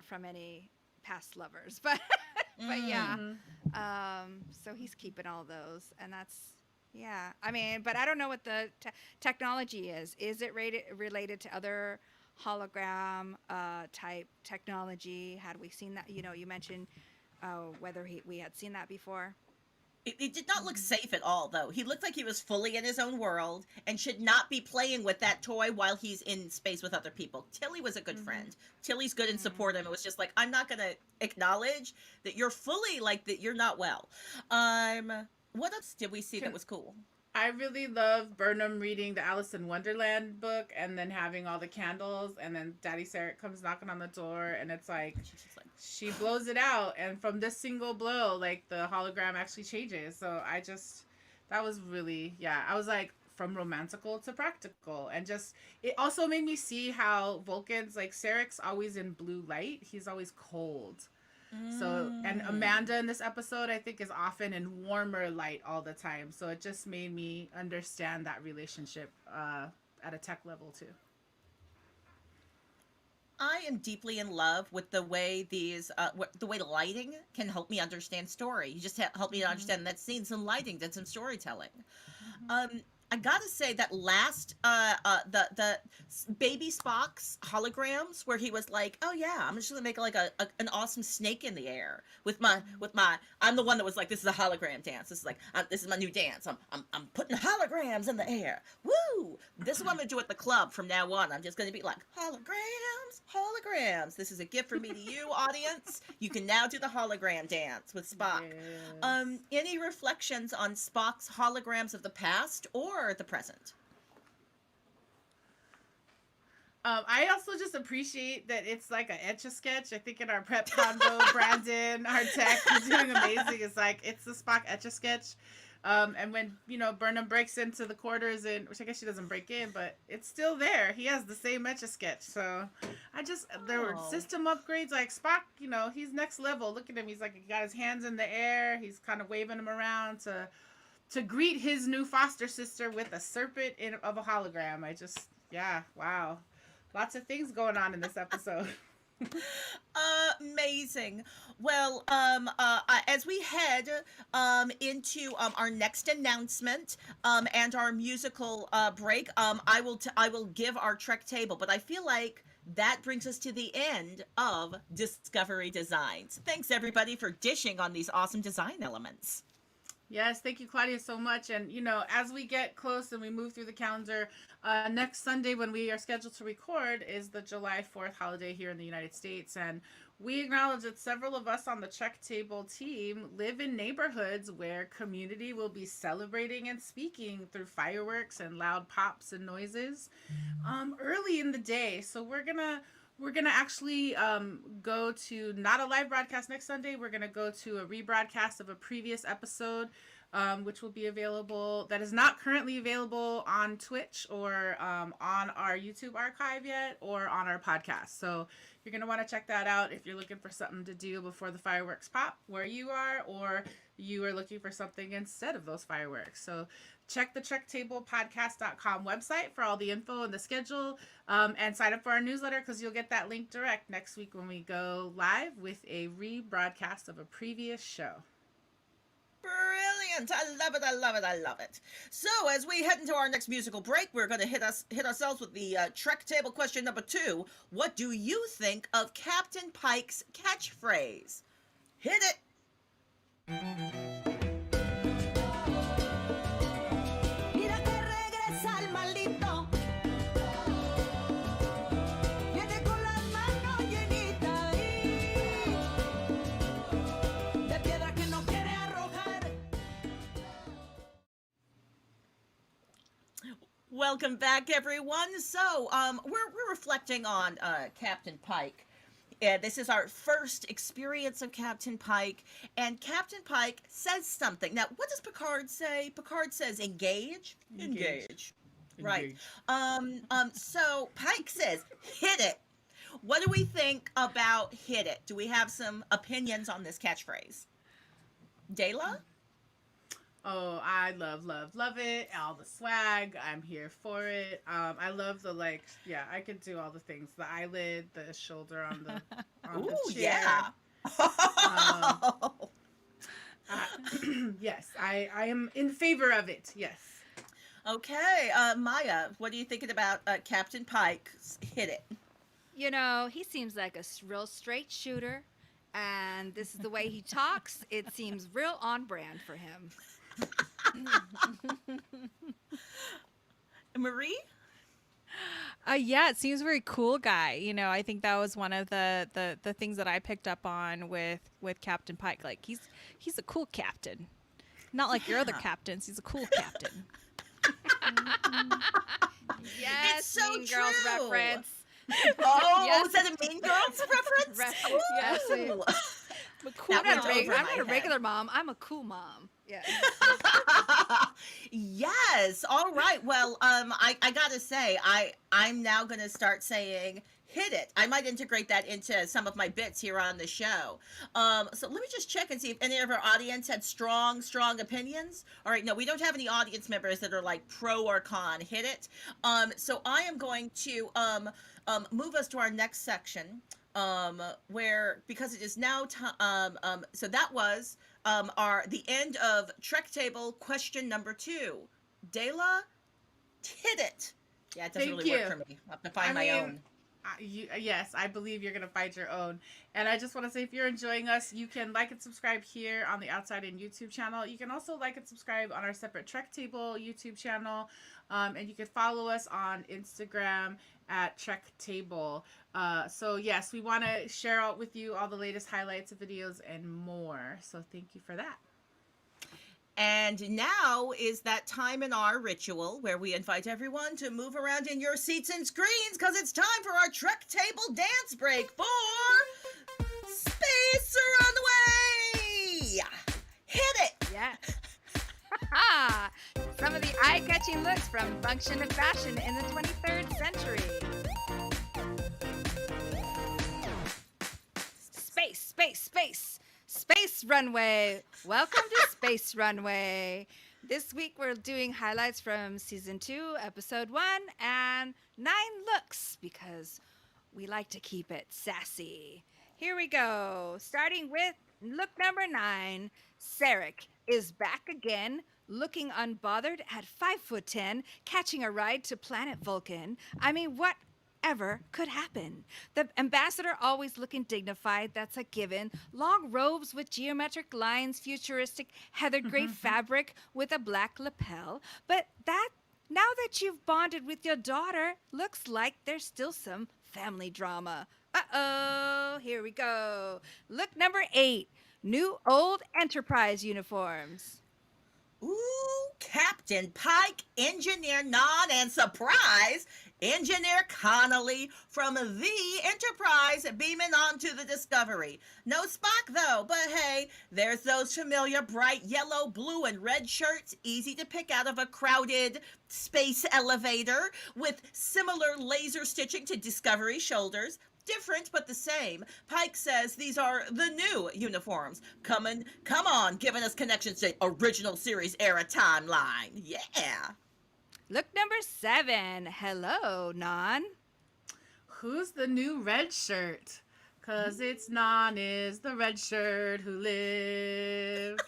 from any past lovers, but yeah. So he's keeping all those, and that's I mean, but I don't know what the technology is it related to other hologram type technology? Had we seen that? You mentioned whether we had seen that before. It did not look safe at all, though. He looked like he was fully in his own world and should not be playing with that toy while he's in space with other people. Tilly was a good friend. Tilly's good and supportive. It was just like, I'm not going to acknowledge that you're fully, like, that you're not well. What else did we see that was cool? I really love Burnham reading the Alice in Wonderland book and then having all the candles, and then Daddy Sarah comes knocking on the door, and it's like she blows it out, and from this single blow, like the hologram actually changes. So that was really, I was like, from romantical to practical, and just it also made me see how Vulcans, like Sarek's always in blue light, he's always cold. So, and Amanda in this episode, I think, is often in warmer light all the time. So it just made me understand that relationship at a tech level too. I am deeply in love with the way the way lighting can help me understand story. You just help me to understand that scene, some lighting, did some storytelling. I gotta say that last the baby Spock's holograms, where he was like, oh yeah, I'm just gonna make like an awesome snake in the air with my I'm the one that was like, this is a hologram dance, this is like this is my new dance, I'm putting holograms in the air, woo, this is what I'm gonna do at the club from now on. I'm just gonna be like, holograms, this is a gift from me to you, audience. You can now do the hologram dance with Spock. Yes. Any reflections on Spock's holograms of the past or the present? I also just appreciate that it's like an Etch-a-Sketch. I think in our prep combo, Brandon, our tech, is doing amazing. It's like, it's the Spock Etch-a-Sketch. And when, Burnham breaks into the quarters, which I guess she doesn't break in, but it's still there. He has the same Etch-a-Sketch. So there were system upgrades. Like Spock, he's next level. Look at him. He's like, he got his hands in the air. He's kind of waving them around to greet his new foster sister with a serpent of a hologram. Wow. Lots of things going on in this episode. Amazing. Well, as we head into our next announcement and our musical break, I will give our Trek table, but I feel like that brings us to the end of Discovery Designs. Thanks everybody for dishing on these awesome design elements. Yes, thank you, Claudia, so much. And, as we get close and we move through the calendar, next Sunday when we are scheduled to record is the July 4th holiday here in the United States. And we acknowledge that several of us on the Trek Table team live in neighborhoods where community will be celebrating and speaking through fireworks and loud pops and noises early in the day. So we're gonna actually go to not a live broadcast next Sunday. We're gonna go to a rebroadcast of a previous episode, which will be available, that is not currently available on Twitch or on our YouTube archive yet, or on our podcast. So you're gonna want to check that out if you're looking for something to do before the fireworks pop where you are, or you are looking for something instead of those fireworks. So check the TrekTablePodcast.com website for all the info and the schedule, and sign up for our newsletter, because you'll get that link direct next week when we go live with a rebroadcast of a previous show. Brilliant. I love it. I love it. I love it. So as we head into our next musical break, we're going to hit ourselves with the Trek Table question number 2. What do you think of Captain Pike's catchphrase? Hit it. Welcome back, everyone. So, we're reflecting on Captain Pike. This is our first experience of Captain Pike, and Captain Pike says something. Now, what does Picard say? Picard says, "Engage, engage." Right. So Pike says, "Hit it." What do we think about "hit it"? Do we have some opinions on this catchphrase? Dayla? Oh, I love it. All the swag. I'm here for it. I love the, I could do all the things. The eyelid, the shoulder on the chair. Yeah. Yes, I am in favor of it. Yes. Okay, Maya, what are you thinking about Captain Pike's "Hit It"? He seems like a real straight shooter, And this is the way he talks. It seems real on brand for him. Marie? Yeah, it seems very cool guy. I think that was one of the things that I picked up on with Captain Pike. Like he's a cool captain. Not like your other captains. He's a cool captain. Yes, It's so Mean Girls true. reference. Oh, Yes. is that a Mean Girls reference? Yes. Ooh. I'm a cool That went mom. over I'm my not a head. regular mom. I'm a cool mom. Yes. Yes. All right. Well, I gotta say, I'm now gonna start saying hit it. I might integrate that into some of my bits here on the show. So let me just check and see if any of our audience had strong opinions. All right. No, we don't have any audience members that are like pro or con. Hit it. So I am going to move us to our next section. Where because it is now time. So that was the end of Trek Table question number 2. Dela, hit it. Yeah, it doesn't Thank really work you. for me. I'll have to find my own. Yes, I believe you're going to find your own. And I just want to say, if you're enjoying us, you can like and subscribe here on the Outside In YouTube channel. You can also like and subscribe on our separate Trek Table YouTube channel. And you can follow us on Instagram at Trek Table. So yes, we want to share out with you all the latest highlights of videos and more. So thank you for that. And now is that time in our ritual where we invite everyone to move around in your seats and screens because it's time for our Trek Table dance break for Space Runway! Hit it! Yeah. Some of the eye-catching looks from function of fashion in the 23rd century. Space Runway. Welcome to Space Runway. This week we're doing highlights from season 2, episode 1, and 9 looks because we like to keep it sassy. Here we go. Starting with look number 9. Sarek is back again, looking unbothered at 5'10", catching a ride to planet Vulcan. I mean, whatever could happen. The ambassador always looking dignified, that's a given. Long robes with geometric lines, futuristic heather gray fabric with a black lapel. But now that you've bonded with your daughter, looks like there's still some family drama. Uh-oh, here we go. Look number 8, new old Enterprise uniforms. Ooh, Captain Pike, Engineer Non, and surprise, Engineer Connolly from the Enterprise beaming onto the Discovery. No Spock though, but hey, there's those familiar bright yellow, blue, and red shirts, easy to pick out of a crowded space elevator with similar laser stitching to Discovery shoulders. Different but the same. Pike says these are the new uniforms. Come on, giving us connections to original series era timeline. Yeah. Look number 7. Hello, Non. Who's the new red shirt? 'Cause it's Non is the red shirt who lived.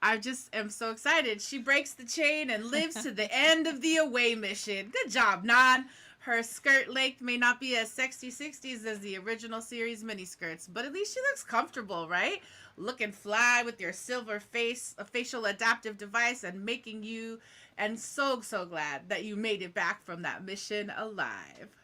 I just am so excited. She breaks the chain and lives to the end of the away mission. Good job, Non. Her skirt length may not be as sexy 60s as the original series miniskirts, but at least she looks comfortable, right? Looking fly with your silver face, a facial adaptive device, and making you, and so glad that you made it back from that mission alive.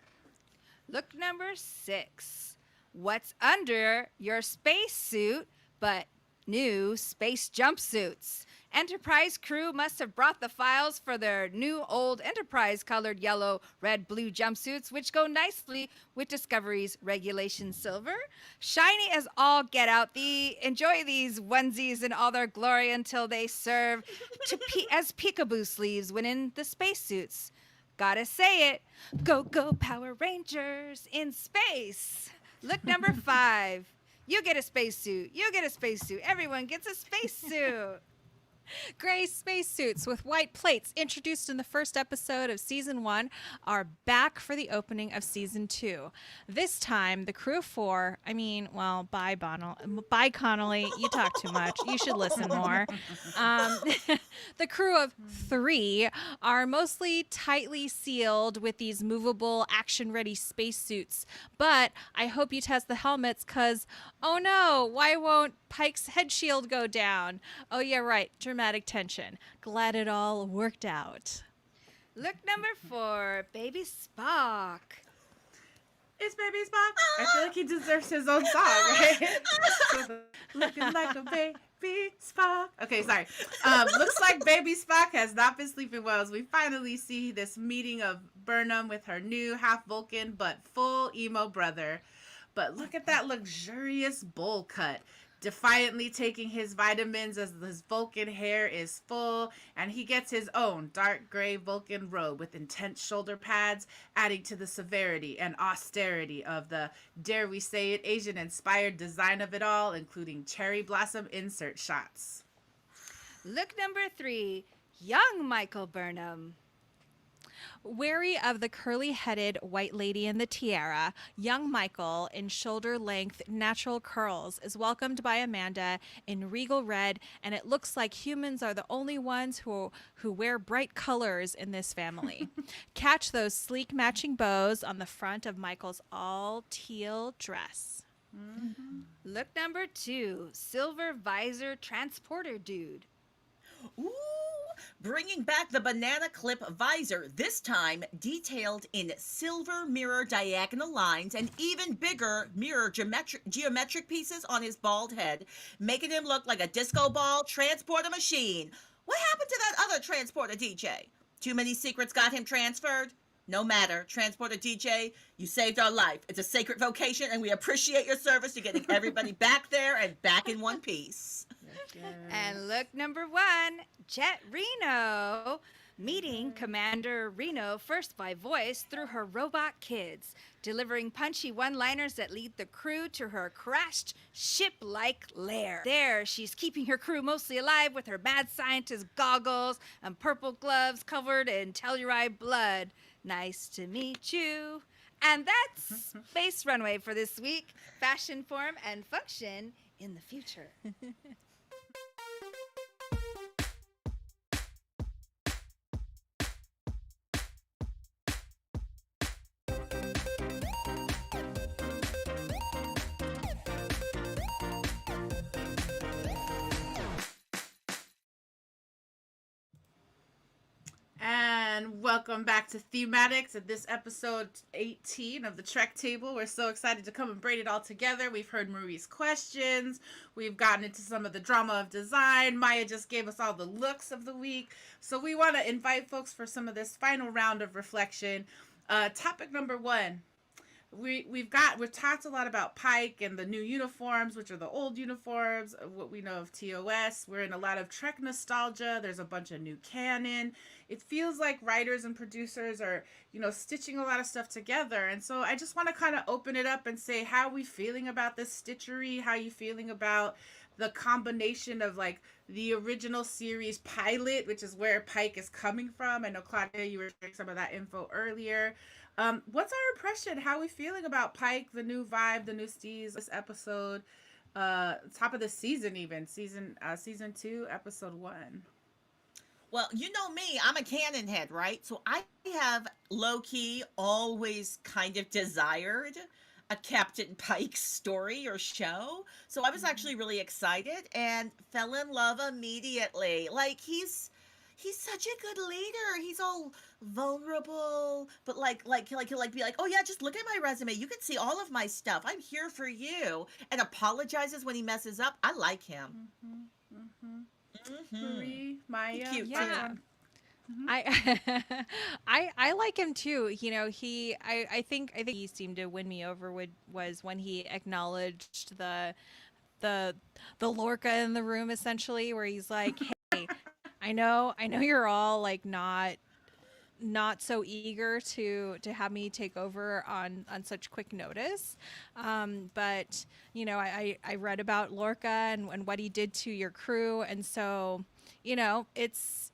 Look number 6. What's under your spacesuit but new space jumpsuits? Enterprise crew must have brought the files for their new old Enterprise colored yellow, red, blue jumpsuits, which go nicely with Discovery's regulation silver. Shiny as all get out. Enjoy these onesies in all their glory until they serve as peekaboo sleeves when in the spacesuits. Gotta say it. Go, go, Power Rangers in space. Look number 5. You get a spacesuit. You get a spacesuit. Everyone gets a spacesuit. Gray spacesuits with white plates, introduced in the first episode of season 1, are back for the opening of season 2. This time, the crew of 4, bye Connolly, you talk too much. You should listen more. Um, the crew of 3 are mostly tightly sealed with these movable, action-ready spacesuits. But I hope you test the helmets, because, oh no, why won't Pike's head shield go down? Oh yeah, right, dramatic tension. Glad it all worked out. Look number 4, Baby Spock. It's Baby Spock. I feel like he deserves his own song, right? Looking like a baby Spock. Okay, sorry. Looks like Baby Spock has not been sleeping well as we finally see this meeting of Burnham with her new half Vulcan but full emo brother. But look at that luxurious bowl cut. Defiantly taking his vitamins as his Vulcan hair is full, and he gets his own dark gray Vulcan robe with intense shoulder pads, adding to the severity and austerity of the, dare we say it, Asian-inspired design of it all, including cherry blossom insert shots. Look number 3, young Michael Burnham. Wary of the curly-headed white lady in the tiara, young Michael, in shoulder-length natural curls, is welcomed by Amanda in regal red, and it looks like humans are the only ones who wear bright colors in this family. Catch those sleek matching bows on the front of Michael's all-teal dress. Mm-hmm. Look number 2, silver visor transporter dude. Ooh, bringing back the banana clip visor, this time detailed in silver mirror diagonal lines and even bigger mirror geometric pieces on his bald head, making him look like a disco ball transporter machine. What happened to that other transporter DJ? Too many secrets got him transferred? No matter, transporter DJ, you saved our life. It's a sacred vocation, and we appreciate your service to getting everybody back there and back in one piece. Yes. And look number 1, Jet Reno. Meeting Commander Reno first by voice through her robot kids, delivering punchy one-liners that lead the crew to her crashed ship-like lair. There, she's keeping her crew mostly alive with her mad scientist goggles and purple gloves covered in Telluride blood. Nice to meet you. And that's Space Runway for this week. Fashion, form, and function in the future. And welcome back to Thematics at this episode 18 of the Trek Table. We're so excited to come and braid it all together. We've heard Marie's questions. We've gotten into some of the drama of design. Maya just gave us all the looks of the week. So we want to invite folks for some of this final round of reflection. Topic number 1. We've talked a lot about Pike and the new uniforms, which are the old uniforms, what we know of TOS. We're in a lot of Trek nostalgia. There's a bunch of new canon. It feels like writers and producers are, stitching a lot of stuff together. And so I just want to kind of open it up and say, how are we feeling about this stitchery? How are you feeling about the combination of like the original series pilot, which is where Pike is coming from? I know, Claudia, you were sharing some of that info earlier. What's our impression? How are we feeling about Pike, the new vibe, the new steez, this episode, top of the season even, season 2, episode 1? Well, you know me, I'm a canon head, right? So I have low-key always kind of desired a Captain Pike story or show. So I was actually really excited and fell in love immediately. Like, he's such a good leader. He's all vulnerable, but he'll be like, oh yeah, just look at my resume. You can see all of my stuff. I'm here for you. And apologizes when he messes up. I like him. Marie, Maya, Cute, Yeah. Mm-hmm. I like him too. I think he seemed to win me over was when he acknowledged the Lorca in the room, essentially, where he's like, hey, I know you're all like not so eager to have me take over on such quick notice, but I read about Lorca and what he did to your crew, and so it's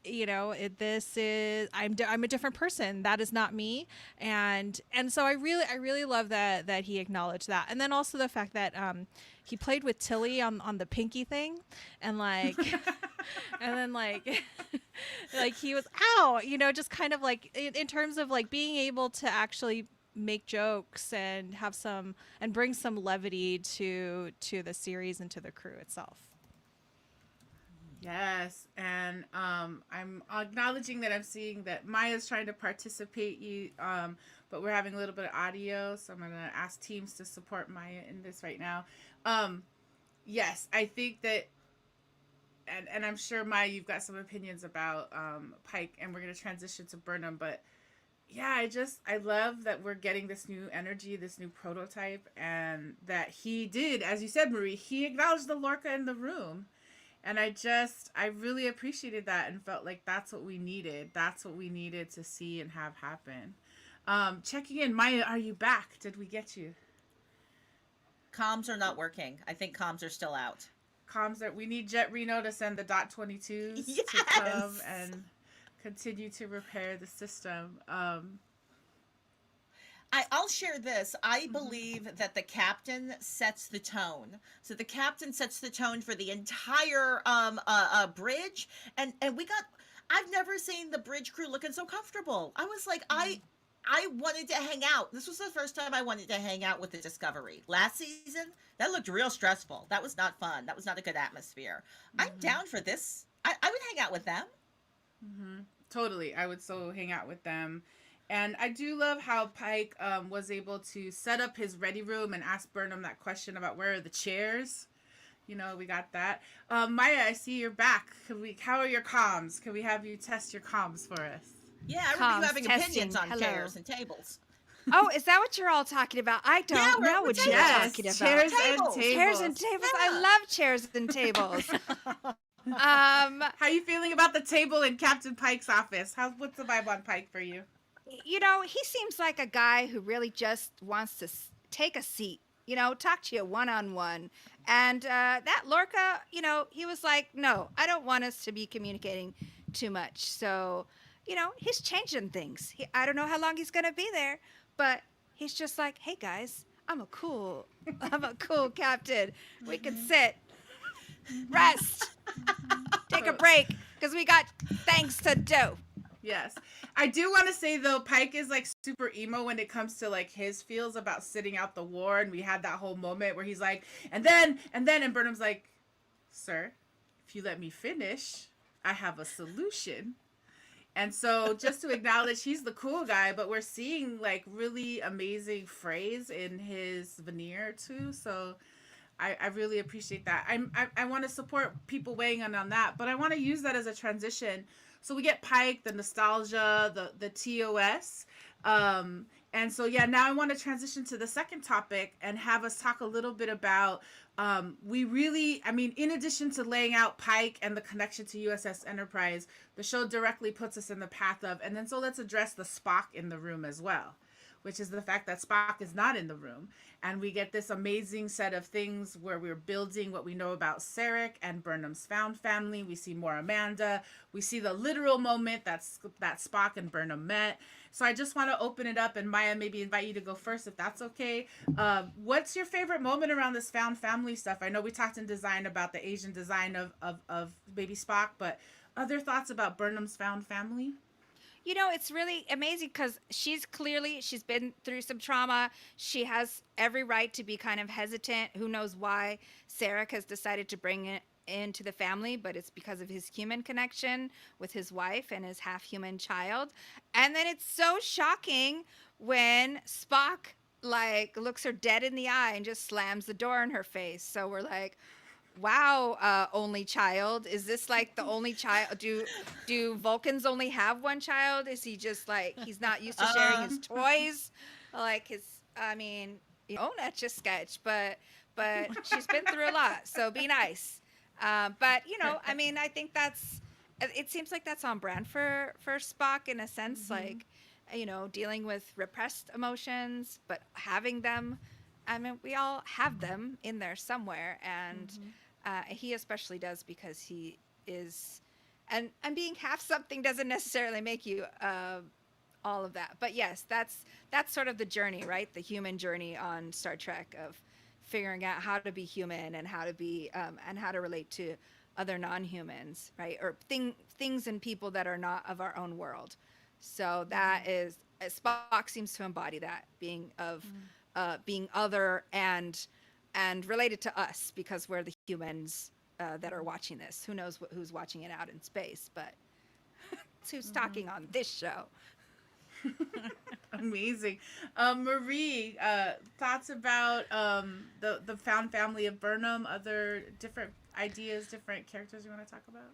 this is I'm a different person. That is not me. And so I really love that he acknowledged that. And then also the fact that he played with Tilly on the pinky thing, and like and then like like he was ow, just kind of like in terms of like being able to actually make jokes and have some and bring some levity to the series and to the crew itself. Yes, and I'm acknowledging that I'm seeing that Maya's trying to participate. But we're having a little bit of audio, so I'm gonna ask teams to support Maya in this right now. Yes, I think that, and I'm sure Maya, you've got some opinions about Pike, and we're gonna transition to Burnham. But yeah, I love that we're getting this new energy, this new prototype, and that he did, as you said, Marie, he acknowledged the Lorca in the room. And I really appreciated that and felt like that's what we needed. That's what we needed to see and have happen. Checking in, Maya, are you back? Did we get you? Comms are not working. I think comms are still out. We need Jet Reno to send the dot 22s Yes! to come and continue to repair the system. I'll share this. I believe that the captain sets the tone. So the captain sets the tone for the entire bridge, and we got. I've never seen the bridge crew looking so comfortable. I was like, I wanted to hang out. This was the first time I wanted to hang out with the Discovery. Last season, that looked real stressful. That was not fun. That was not a good atmosphere. I'm down for this. I would hang out with them. Totally. I would so hang out with them. And I do love how Pike was able to set up his ready room and ask Burnham that question about where are the chairs. We got that. Maya, I see you're back. How are your comms? Can we have you test your comms for us? Yeah, I remember you having testing. opinions on Hello. chairs and tables. Oh, is that what you're all talking about? I don't know what you're talking about. Chairs and tables. Chairs and tables. Yeah. I love chairs and tables. How you feeling about the table in Captain Pike's office? What's the vibe on Pike for you? He seems like a guy who really just wants to take a seat, talk to you one-on-one. And that Lorca, he was like, no, I don't want us to be communicating too much. So, he's changing things. I don't know how long he's going to be there, but he's just like, hey, guys, I'm a cool captain. We can sit, rest, take a break, because we got things to do. Yes. I do want to say, though, Pike is like super emo when it comes to like his feels about sitting out the war. And we had that whole moment where he's like, and Burnham's like, sir, if you let me finish, I have a solution. And so just to acknowledge he's the cool guy, but we're seeing like really amazing phrase in his veneer too. So I really appreciate that. I want to support people weighing in on that, but I want to use that as a transition. So we get Pike, the nostalgia, the TOS. And so, yeah, now I want to transition to the second topic and have us talk a little bit about, in addition to laying out Pike and the connection to USS Enterprise, the show directly puts us in the path of, and then so let's address the Spock in the room as well, which is the fact that Spock is not in the room. And we get this amazing set of things where we're building what we know about Sarek and Burnham's found family. We see more Amanda. We see the literal moment that Spock and Burnham met. So I just want to open it up, and Maya, maybe invite you to go first if that's okay. What's your favorite moment around this found family stuff? I know we talked in design about the Asian design of baby Spock, but other thoughts about Burnham's found family? It's really amazing because she's been through some trauma. She has every right to be kind of hesitant. Who knows why Sarek has decided to bring it into the family, but it's because of his human connection with his wife and his half-human child. And then it's so shocking when Spock looks her dead in the eye and just slams the door in her face. So we're like, wow, only child. Is this like the only child? Do Vulcans only have one child? Is he just he's not used to sharing his toys? That's just sketch, but she's been through a lot, so be nice. I think it seems like that's on brand for Spock in a sense, dealing with repressed emotions, but having them. We all have them in there somewhere, and he especially does because he is and being half something doesn't necessarily make you all of that. But yes, that's sort of the journey, right? The human journey on Star Trek of figuring out how to be human and how to be and how to relate to other non-humans, right? Or things and people that are not of our own world. So that is Spock seems to embody that being other and related to us because we're the humans that are watching this. Who knows who's watching it out in space, but who's talking on this show. Amazing. Marie, thoughts about the found family of Burnham, other different ideas, different characters you want to talk about?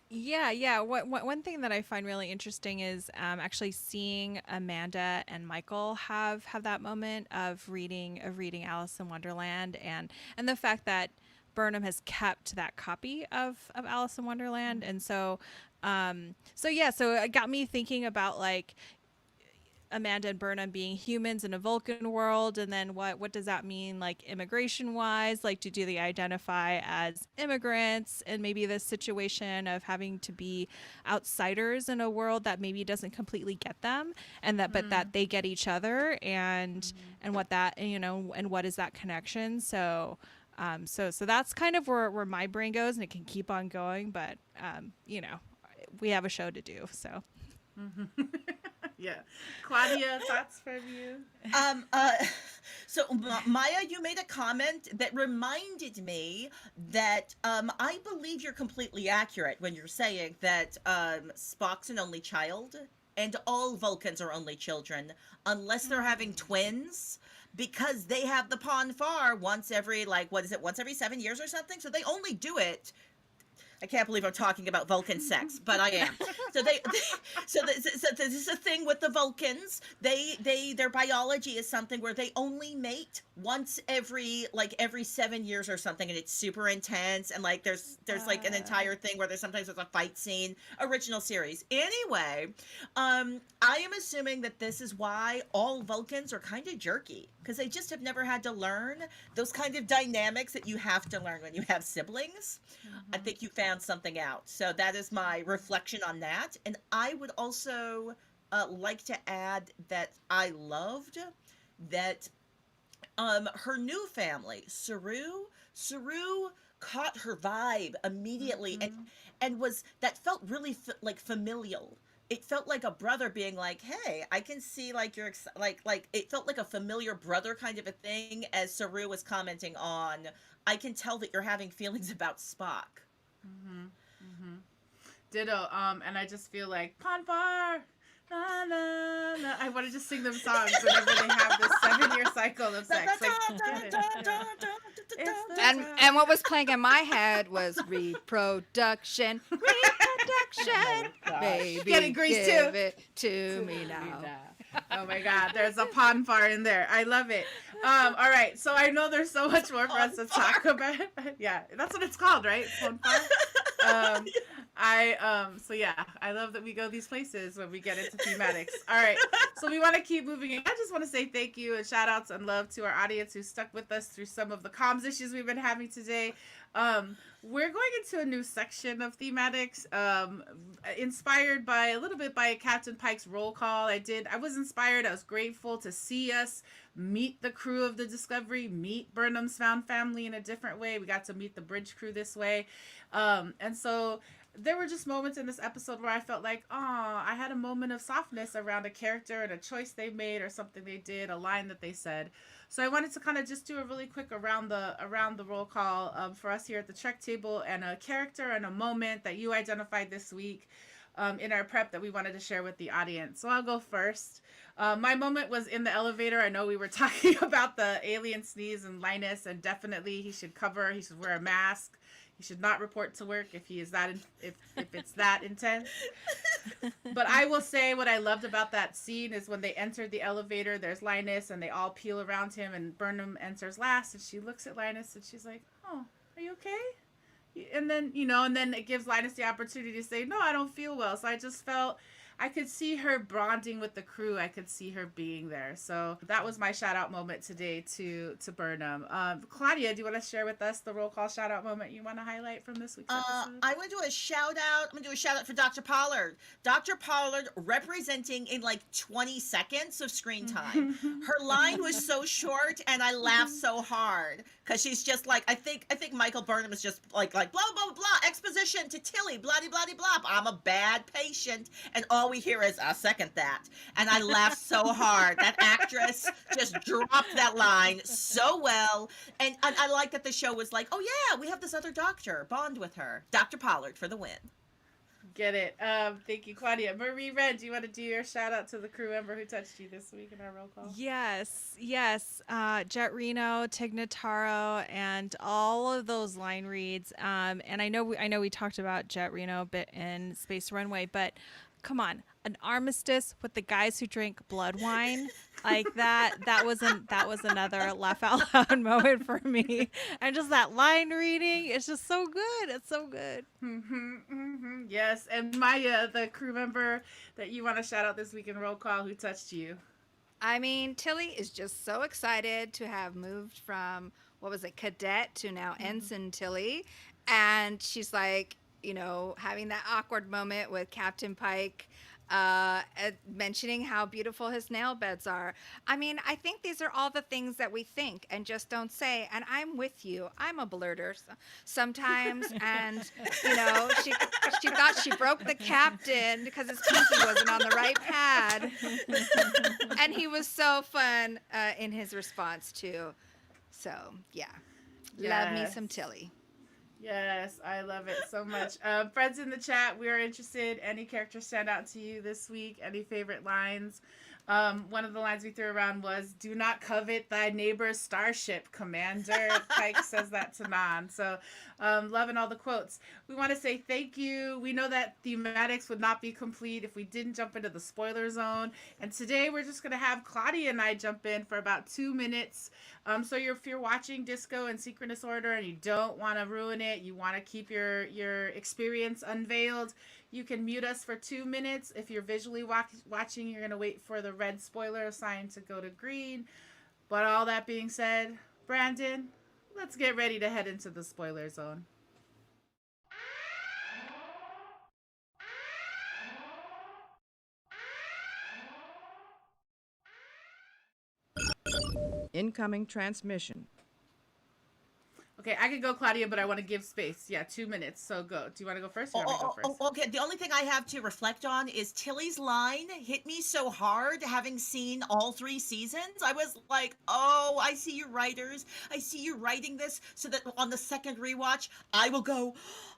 Yeah. One thing that I find really interesting is actually seeing Amanda and Michael have that moment of reading Alice in Wonderland, and the fact that Burnham has kept that copy of Alice in Wonderland, and so it got me thinking about like Amanda and Burnham being humans in a Vulcan world, and then what does that mean like immigration wise? Like, do they identify as immigrants, and maybe this situation of having to be outsiders in a world that maybe doesn't completely get them, and that but that they get each other, and what that, and what is that connection? So that's kind of where my brain goes, and it can keep on going, but we have a show to do, so. Yeah. Claudia, thoughts from you? So Maya, you made a comment that reminded me that I believe you're completely accurate when you're saying that Spock's an only child, and all Vulcans are only children, unless they're having twins, because they have the Pon farr once every, once every 7 years or something? So they only do it. I can't believe I'm talking about Vulcan sex, but I am. So this is a thing with the Vulcans. Their biology is something where they only mate once every 7 years or something, and it's super intense. And like there's like an entire thing where there's a fight scene. Original series. Anyway, I am assuming that this is why all Vulcans are kind of jerky, because they just have never had to learn those kind of dynamics that you have to learn when you have siblings. I think you found something out. So that is my reflection on that. And I would also like to add that I loved that her new family, Saru caught her vibe immediately, and that felt really familial. It felt like a brother being like, hey, I can see like you're like it felt like a familiar brother kind of a thing, as Saru was commenting on, I can tell that you're having feelings about Spock. Ditto. And I just feel like Pon farr, na na na. I want to just sing them songs whenever they have this 7-year cycle of sex. And what was playing in my head was reproduction, baby, Getting grease give too. it to me now. Oh my God, there's a Pon farr in there. I love it. All right, so I know there's so much more for us to talk about. Yeah, that's what it's called, right? Pon farr. I love that we go these places when we get into thematics. All right, so we want to keep moving. I just want to say thank you and shout outs and love to our audience who stuck with us through some of the comms issues we've been having today. We're going into a new section of thematics, inspired by a little bit by Captain Pike's roll call. I was inspired. I was grateful to see us meet the crew of the Discovery, meet Burnham's found family in a different way. We got to meet the bridge crew this way. And so there were just moments in this episode where I felt like, I had a moment of softness around a character and a choice they made or something they did, a line that they said. So I wanted to kind of just do a really quick around the roll call for us here at the Trek table, and a character and a moment that you identified this week in our prep that we wanted to share with the audience. So I'll go first. My moment was in the elevator. I know we were talking about the alien sneeze and Linus, and definitely he should wear a mask. He should not report to work if he is if it's that intense. But I will say what I loved about that scene is when they entered the elevator, there's Linus and they all peel around him, and Burnham enters last, and she looks at Linus and she's like, "Oh, are you okay?" And then, and then it gives Linus the opportunity to say, "No, I don't feel well." So I I could see her bonding with the crew. I could see her being there. So that was my shout out moment today to Burnham. Claudia, do you want to share with us the roll call shout out moment you want to highlight from this week's episode? I want to do a shout out. I'm going to do a shout out for Dr. Pollard. Dr. Pollard representing in like 20 seconds of screen time. Her line was so short and I laughed so hard because she's just like, I think Michael Burnham is just like blah, blah, blah, exposition to Tilly, blah, blah, blah, blah. I'm a bad patient. And all we hear is, I'll second that. And I laughed so hard. That actress just dropped that line so well. And I like that the show was like, oh yeah, we have this other doctor, bond with her. Dr. Pollard for the win. Get it. Thank you, Claudia. Marie Red, do you want to do your shout out to the crew member who touched you this week in our roll call? Yes. Jet Reno, Tig Notaro, and all of those line reads. And I know we talked about Jet Reno a bit in Space Runway, but come on, an armistice with the guys who drink blood wine, like that was another laugh out loud moment for me. And just that line reading, it's just so good. It's so good. Yes, and Maya, the crew member that you want to shout out this week in roll call, who touched you? I mean, Tilly is just so excited to have moved from, what was it, cadet to now ensign Tilly. And she's like, having that awkward moment with Captain Pike, mentioning how beautiful his nail beds are. I mean, I think these are all the things that we think and just don't say. And I'm with you. I'm a blurter sometimes. And, she thought she broke the captain because his pinky wasn't on the right pad. And he was so fun in his response, too. So, yeah. Love me some Tilly. Yes, I love it so much. Friends in the chat, we are interested. Any characters stand out to you this week? Any favorite lines? One of the lines we threw around was, "Do not covet thy neighbor's starship, Commander." Pike says that to Nan. So, loving all the quotes. We want to say thank you. We know that thematics would not be complete if we didn't jump into the spoiler zone. And today we're just going to have Claudia and I jump in for about 2 minutes. So if you're watching Disco in synchronous order and you don't want to ruin it, you want to keep your experience unveiled, you can mute us for 2 minutes. If you're visually watching, you're going to wait for the red spoiler sign to go to green. But all that being said, Brandon, let's get ready to head into the spoiler zone. Incoming transmission. Okay, I can go, Claudia, but I want to give space. Yeah, 2 minutes. So go. Do you want to go first? Or you want me to go first? Okay. The only thing I have to reflect on is Tilly's line hit me so hard, having seen all 3 seasons. I was like, oh, I see you writers. I see you writing this so that on the second rewatch, I will go,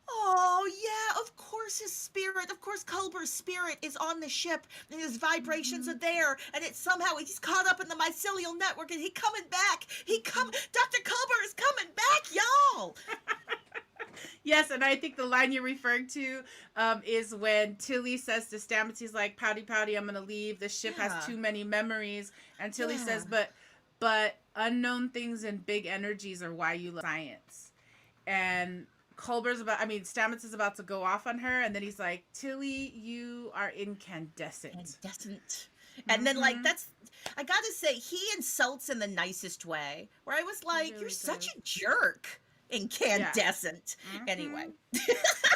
oh, yeah, of course his spirit, of course Culber's spirit is on the ship, and his vibrations are there, and it's somehow, he's caught up in the mycelial network, and he's coming back. Dr. Culber is coming back, y'all. Yes, and I think the line you're referring to is when Tilly says to Stamets, he's like, pouty, pouty, I'm going to leave. The ship has too many memories. And Tilly says, but unknown things and big energies are why you love science. And Stamets is about to go off on her, and then he's like, Tilly, you are incandescent. And then, I gotta say, he insults in the nicest way, where I was like, really, you're such a jerk. Incandescent. Yeah. Anyway.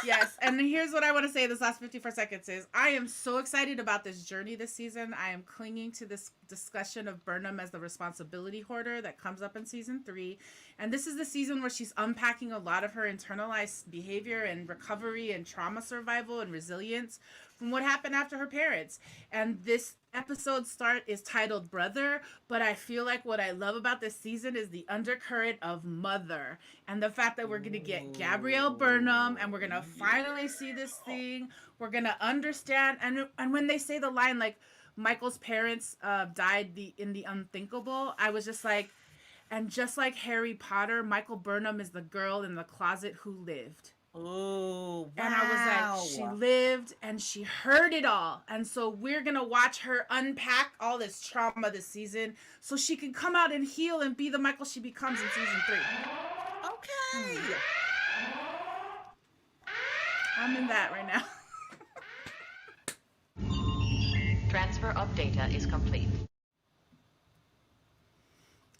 Yes, and here's what I want to say this last 54 seconds is, I am so excited about this journey this season. I am clinging to this discussion of Burnham as the responsibility hoarder that comes up in season 3. And this is the season where she's unpacking a lot of her internalized behavior and recovery and trauma survival and resilience from what happened after her parents. And this episode start is titled Brother, but I feel like what I love about this season is the undercurrent of mother, and the fact that we're going to get Gabrielle Burnham, and we're going to finally see this thing. We're going to understand, and when they say the line like Michael's parents died in the unthinkable, I was just like, and just like Harry Potter, Michael Burnham is the girl in the closet who lived. Oh, wow. And I was like, she lived and she heard it all. And so we're going to watch her unpack all this trauma this season so she can come out and heal and be the Michael she becomes in season 3. Okay. I'm in that right now. transfer of data is complete.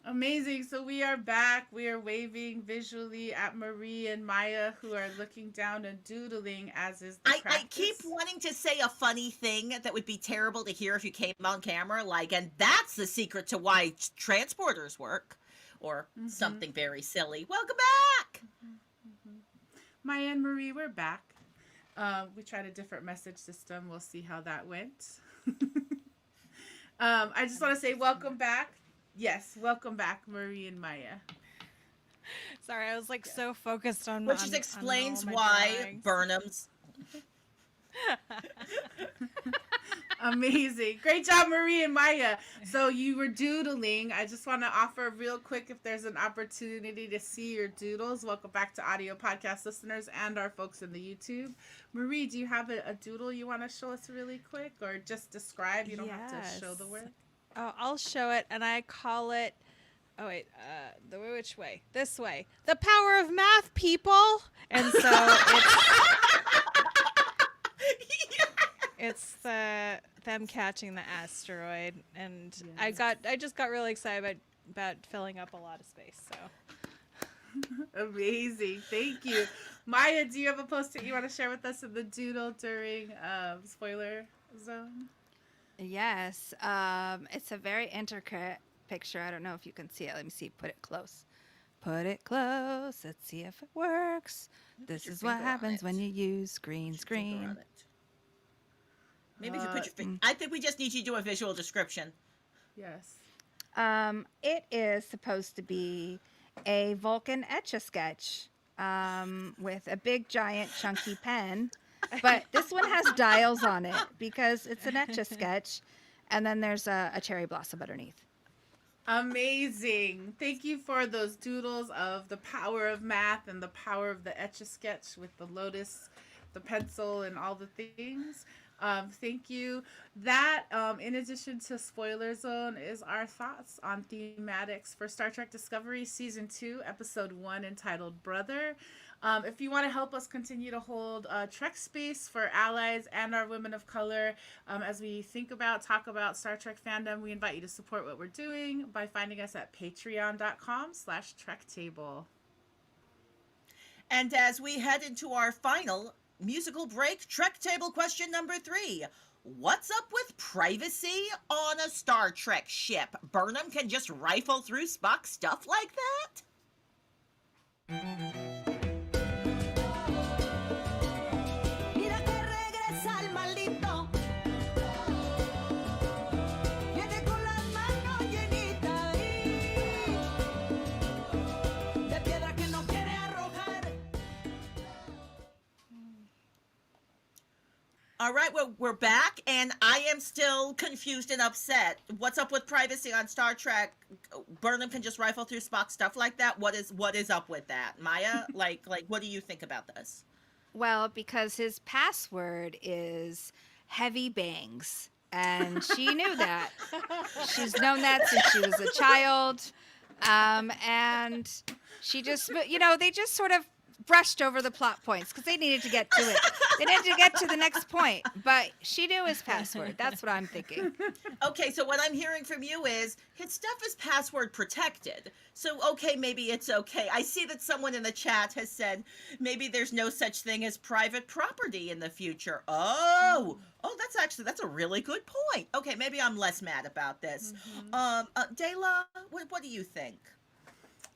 Amazing. So we are back. We are waving visually at Marie and Maya, who are looking down and doodling, as is the practice. I keep wanting to say a funny thing that would be terrible to hear if you came on camera, like, and that's the secret to why transporters work, or something very silly. Welcome back! Maya and Marie, we're back. We tried a different message system. We'll see how that went. I just want to say welcome back. Yes, welcome back, Marie and Maya. Sorry, I was like so focused on Which just explains why Burnham's... Amazing. Great job, Marie and Maya. So you were doodling. I just want to offer real quick, if there's an opportunity to see your doodles. Welcome back to audio podcast listeners and our folks in the YouTube. Marie, do you have a doodle you want to show us really quick, or just describe? You don't have to show the work. Oh, I'll show it, and I call it, which way? This way. The power of math, people! And so it's them catching the asteroid, and yes. I just got really excited about filling up a lot of space, so. Amazing. Thank you. Maya, do you have a post-it you want to share with us in the doodle during spoiler zone? Yes. It's a very intricate picture. I don't know if you can see it. Let me see. Put it close. Put it close. Let's see if it works. This is what happens when you use green screen. Maybe if you put your finger. I think we just need you to do a visual description. Yes. It is supposed to be a Vulcan Etch-a-Sketch with a big, giant, chunky pen. But this one has dials on it because it's an Etch-a-Sketch, and then there's a cherry blossom underneath. Amazing. Thank you for those doodles of the power of math and the power of the Etch-a-Sketch with the lotus, the pencil, and all the things. Thank you. That, in addition to Spoiler Zone, is our thoughts on thematics for Star Trek Discovery Season 2, Episode 1, entitled Brother. If you want to help us continue to hold Trek space for allies and our women of color as we talk about Star Trek fandom, we invite you to support what we're doing by finding us at patreon.com/trektable. And as we head into our final musical break, Trek Table question number 3. What's up with privacy on a Star Trek ship? Burnham can just rifle through Spock's stuff like that? All right, well, we're back, and I am still confused and upset. What's up with privacy on Star Trek? Burnham can just rifle through Spock, stuff like that. What is up with that, Maya? like, what do you think about this? Well, because his password is heavy bangs, and she knew that. She's known that since she was a child, and she just, they just sort of brushed over the plot points because they needed to get to it. They needed to get to the next point, but she knew his password. That's what I'm thinking. Okay, so what I'm hearing from you is his stuff is password protected. So, okay, maybe it's okay. I see that someone in the chat has said maybe there's no such thing as private property in the future. Oh, that's a really good point. Okay, maybe I'm less mad about this. Dayla, what do you think?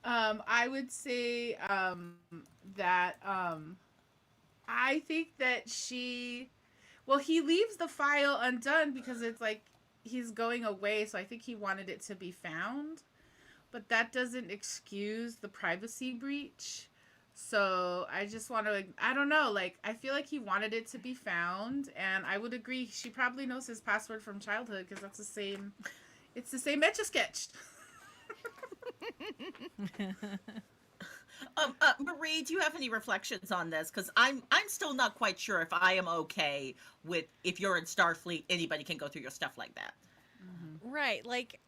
I would say that I think that he leaves the file undone because it's like he's going away, so I think he wanted it to be found, but that doesn't excuse the privacy breach. So I just want to, I don't know, I feel like he wanted it to be found, and I would agree she probably knows his password from childhood because it's the same Etch-a-Sketch. Marie, do you have any reflections on this? Because I'm still not quite sure if I am okay with if you're in Starfleet, anybody can go through your stuff like that. Right. Like,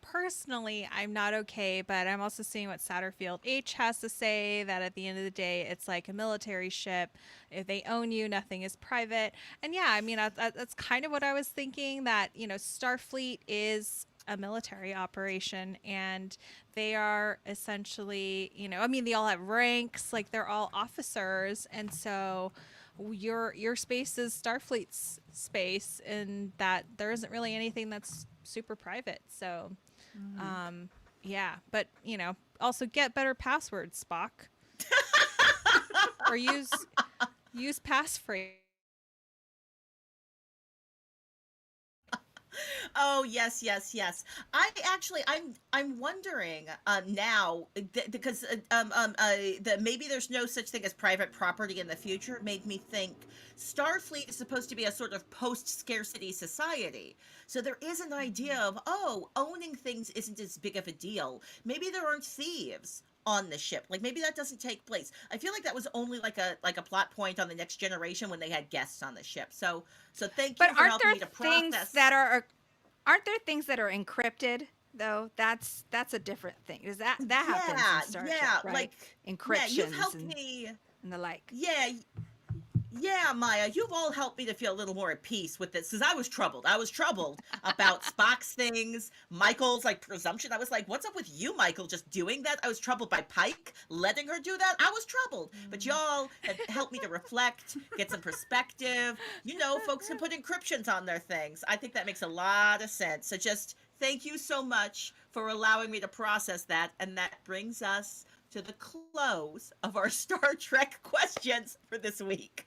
personally, I'm not okay, but I'm also seeing what Satterfield H has to say that at the end of the day, it's like a military ship. If they own you, nothing is private. And yeah, I mean, that's kind of what I was thinking, that, Starfleet is a military operation, and they are essentially, I mean, they all have ranks, like they're all officers. And so your space is Starfleet's space, and that there isn't really anything that's super private. So, um, yeah, but also get better passwords, Spock, or use passphrase. Oh yes, yes, yes. I'm wondering now because maybe there's no such thing as private property in the future. Made me think Starfleet is supposed to be a sort of post scarcity society. So there is an idea of, oh, owning things isn't as big of a deal. Maybe there aren't thieves on the ship. Like maybe that doesn't take place. I feel like that was only like a plot point on the Next Generation when they had guests on the ship. So thank But you for helping me to process. aren't there things that are encrypted though? That's a different thing. Is that happens in Yeah, Star yeah, Trek, right? like, yeah, you've Encryptions helped and me. the like. Yeah, yeah, Maya, you've all helped me to feel a little more at peace with this, because I was troubled. I was troubled about Spock's things, Michael's like presumption. I was like, what's up with you, Michael, just doing that? I was troubled by Pike letting her do that. I was troubled, but y'all have helped me to reflect, get some perspective. Folks can put encryptions on their things. I think that makes a lot of sense. So just thank you so much for allowing me to process that, and that brings us to the close of our Star Trek questions for this week.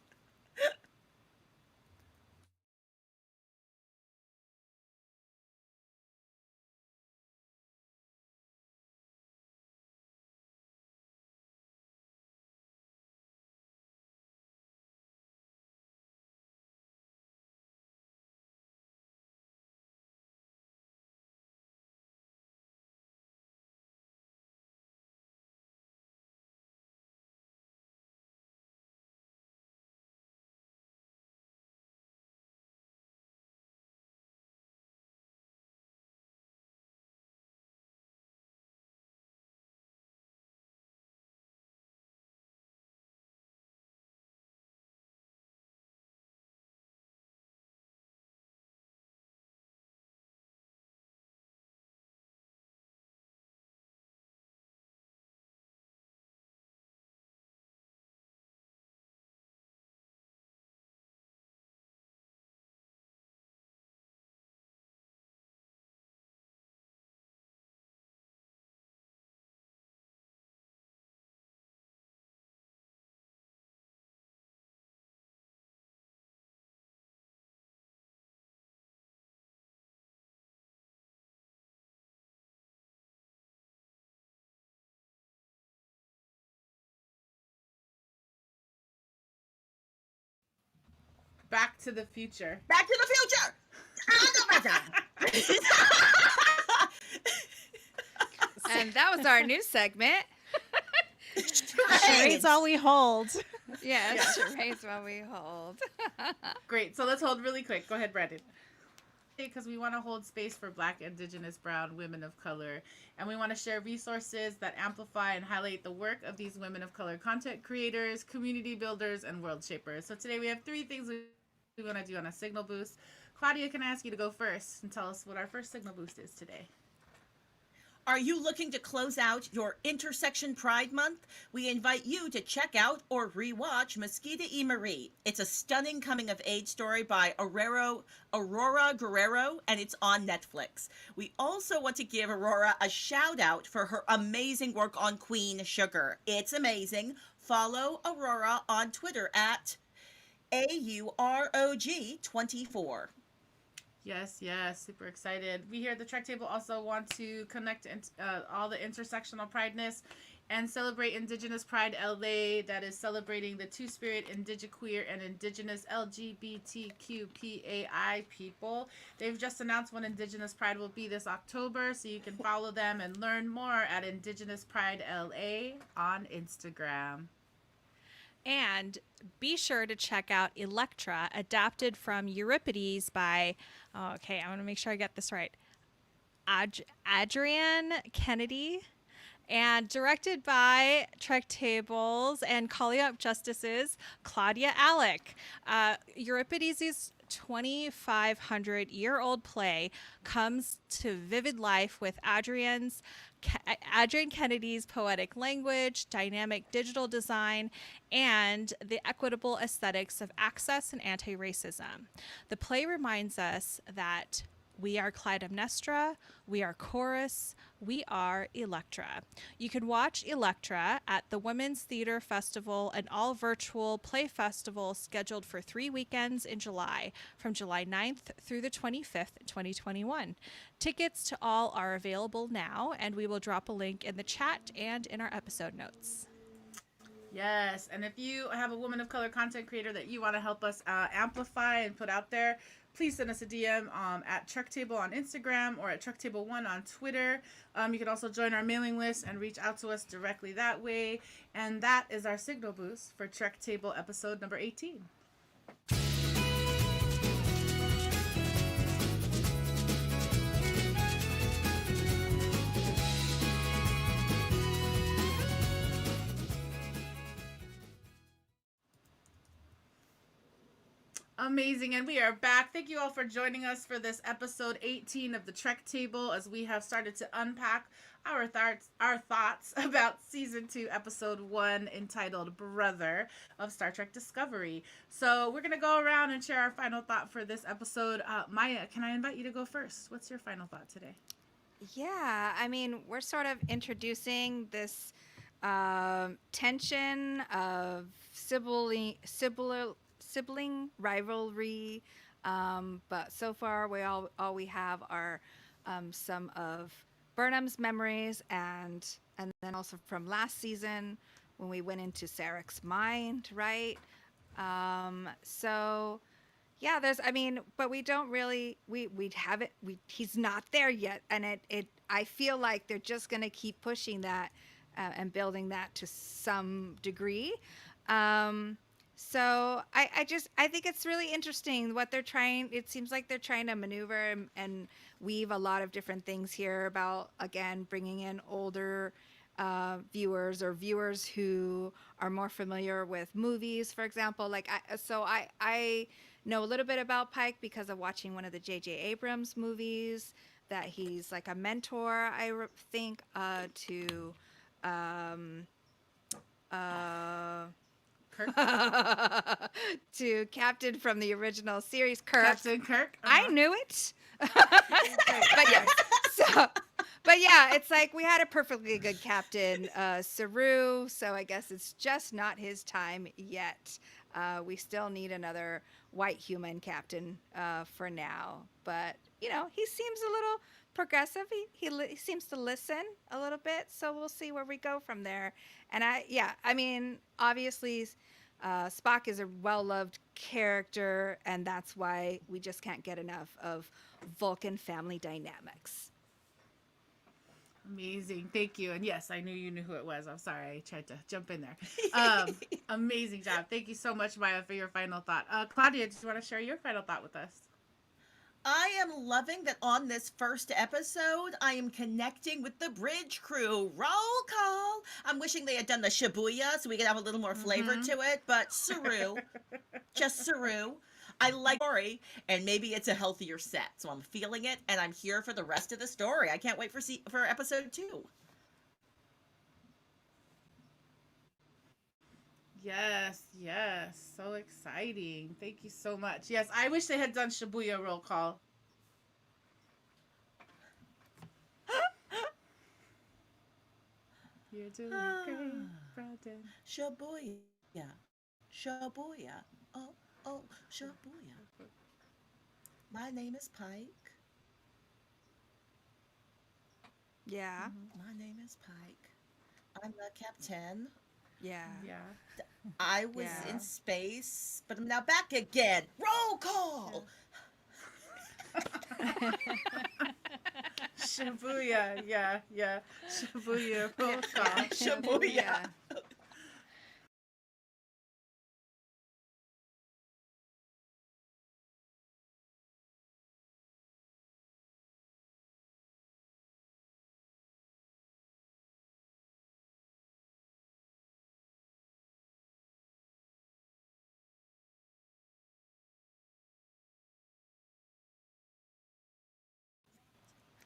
Back to the Future. Back to the future. And that was our new segment. Charades all we hold. Yes, charades while we hold. Great. So let's hold really quick. Go ahead, Brandon. Because we want to hold space for Black, Indigenous, Brown, women of color, and we want to share resources that amplify and highlight the work of these women of color content creators, community builders, and world shapers. So today we have three things we want to do on a signal boost. Claudia, can I ask you to go first and tell us what our first signal boost is today? Are you looking to close out your Intersection Pride Month? We invite you to check out or rewatch Mosquita y Marie. It's a stunning coming-of-age story by Aurora Guerrero, and it's on Netflix. We also want to give Aurora a shout-out for her amazing work on Queen Sugar. It's amazing. Follow Aurora on Twitter at AUROG24. Yes, super excited. We here at the Trek Table also want to connect all the intersectional prideness and celebrate Indigenous Pride LA, that is celebrating the Two-Spirit, Indigiqueer, and Indigenous LGBTQPAI people. They've just announced when Indigenous Pride will be this October, so you can follow them and learn more at Indigenous Pride LA on Instagram. And be sure to check out Electra, adapted from Euripides by, I want to make sure I get this right, Adrienne Kennedy, and directed by Trek Tables and Calling Up Justices, Claudia Alec. Euripides' 2,500-year-old play comes to vivid life with Adrienne Kennedy's poetic language, dynamic digital design, and the equitable aesthetics of access and anti-racism. The play reminds us that we are Clytemnestra, we are Chorus, we are Electra. You can watch Electra at the Women's Theater Festival, an all-virtual play festival scheduled for 3 weekends in July, from July 9th through the 25th, 2021. Tickets to all are available now, and we will drop a link in the chat and in our episode notes. Yes, and if you have a woman of color content creator that you want to help us amplify and put out there, please send us a DM at TrekTable on Instagram or at TrekTable1 on Twitter. You can also join our mailing list and reach out to us directly that way. And that is our signal boost for TrekTable episode number 18. Amazing, and we are back. Thank you all for joining us for this episode 18 of the Trek Table, as we have started to unpack our thoughts about season 2, episode 1, entitled Brother of Star Trek Discovery. So we're gonna go around and share our final thought for this episode. Maya, can I invite you to go first? What's your final thought today? Yeah, I mean, we're sort of introducing this tension of sibling rivalry, but so far all we have are some of Burnham's memories, and then also from last season when we went into Sarek's mind, right? So yeah, but we don't really we have it. He's not there yet, and it I feel like they're just gonna keep pushing that and building that to some degree. So I think it's really interesting what they're trying. It seems like they're trying to maneuver and weave a lot of different things here about, again, bringing in older viewers or viewers who are more familiar with movies, for example. I know a little bit about Pike because of watching one of the J.J. Abrams movies, that he's like a mentor, think, to Kirk? to Captain from the original series, Kirk. Captain Kirk? I knew it. But yeah, it's like we had a perfectly good Captain, Saru, so I guess it's just not his time yet. We still need another white human captain for now. But, he seems a little progressive. He seems to listen a little bit, so we'll see where we go from there. And obviously, Spock is a well-loved character, and that's why we just can't get enough of Vulcan family dynamics. Amazing. Thank you. And yes, I knew you knew who it was. I'm sorry. I tried to jump in there. Amazing job. Thank you so much, Maya, for your final thought. Claudia, do you want to share your final thought with us? I am loving that on this first episode, I am connecting with the bridge crew. Roll call. I'm wishing they had done the Shibuya so we could have a little more flavor to it, but Saru, just Saru. I like the story, and maybe it's a healthier set, so I'm feeling it, and I'm here for the rest of the story. I can't wait for episode 2. Yes, so exciting. Thank you so much. Yes, I wish they had done Shibuya roll call. You're doing great, Brandon. Shibuya. Shibuya. Oh, Shibuya. My name is Pike. Yeah. My name is Pike. I'm the captain. Yeah. I was Yeah. in space, but I'm now back again. Roll call. Shibuya, yeah. Shibuya roll call. Shibuya.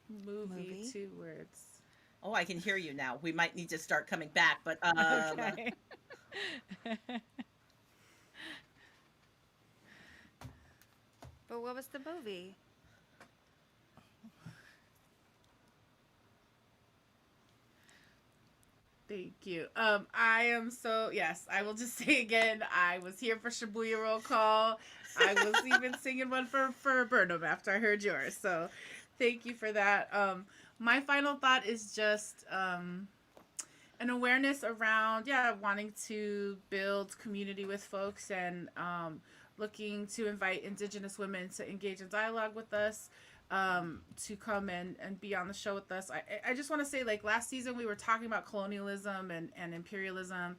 Movie, Movie. 2 words. Oh, I can hear you now. We might need to start coming back, but Okay. But what was the movie? Thank you. I am so yes. I will just say again. I was here for Shibuya Roll Call. I was even singing one for Burnham after I heard yours. So, thank you for that. My final thought is just an awareness around wanting to build community with folks and looking to invite Indigenous women to engage in dialogue with us, to come and be on the show with us. I just want to say, like, last season we were talking about colonialism and imperialism,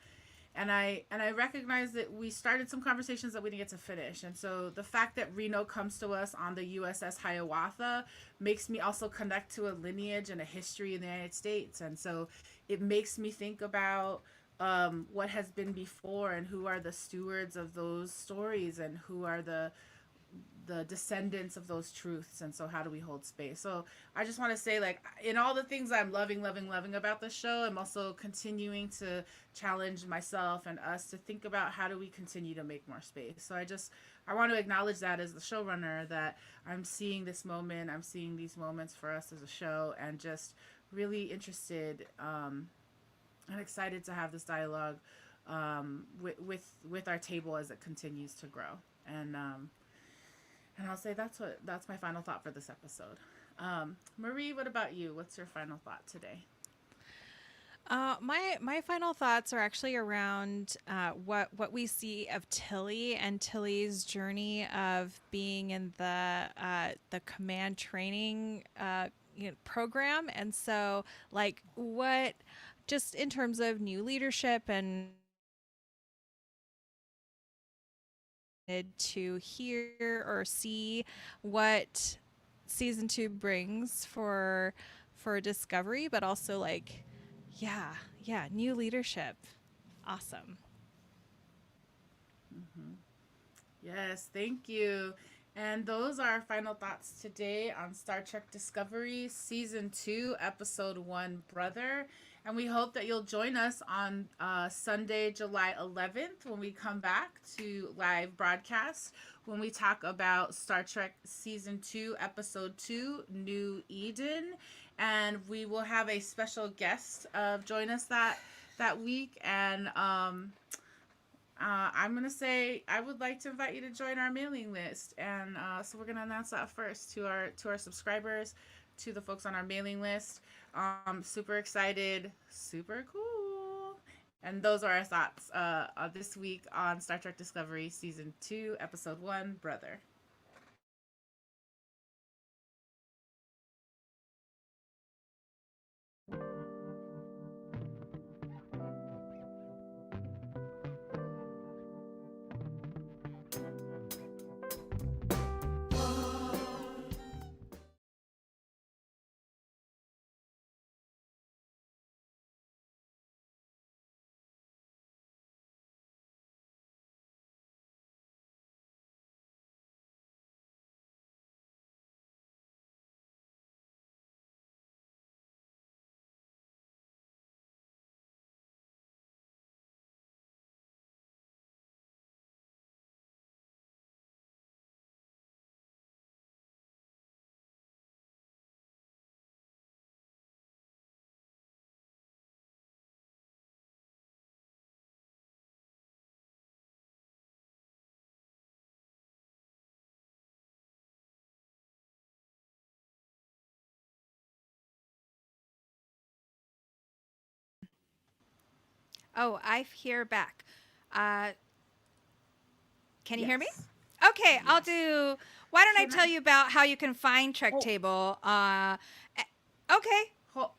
and I recognize that we started some conversations that we didn't get to finish. And so the fact that Reno comes to us on the USS Hiawatha makes me also connect to a lineage and a history in the United States. And so it makes me think about what has been before and who are the stewards of those stories and who are the descendants of those truths. And so how do we hold space? So I just want to say, like, in all the things I'm loving about the show, I'm also continuing to challenge myself and us to think about how do we continue to make more space. So I want to acknowledge that as the showrunner, that I'm seeing this moment, I'm seeing these moments for us as a show, and just really interested and excited to have this dialogue with our table as it continues to grow. And I'll say that's my final thought for this episode. Marie, what about you? What's your final thought today? My final thoughts are actually around what we see of Tilly and Tilly's journey of being in the command training program, and so like what just in terms of new leadership and to hear or see what season 2 brings for Discovery, but also like new leadership. Awesome. Yes, thank you. And those are our final thoughts today on Star Trek Discovery Season 2, Episode 1, Brother. And we hope that you'll join us on Sunday, July 11th, when we come back to live broadcast, when we talk about Star Trek Season 2, Episode 2, New Eden. And we will have a special guest join us that week. And I'm going to say I would like to invite you to join our mailing list. And so we're going to announce that first to our subscribers, to the folks on our mailing list. Super excited, super cool. And those are our thoughts this week on Star Trek Discovery Season 2, Episode 1, Brother. Oh, I hear back. Uh, can you hear me? Yes. Okay, I'll Yes. do. Why don't I Can tell you about how you can find Trek Oh, Table? Okay. hold,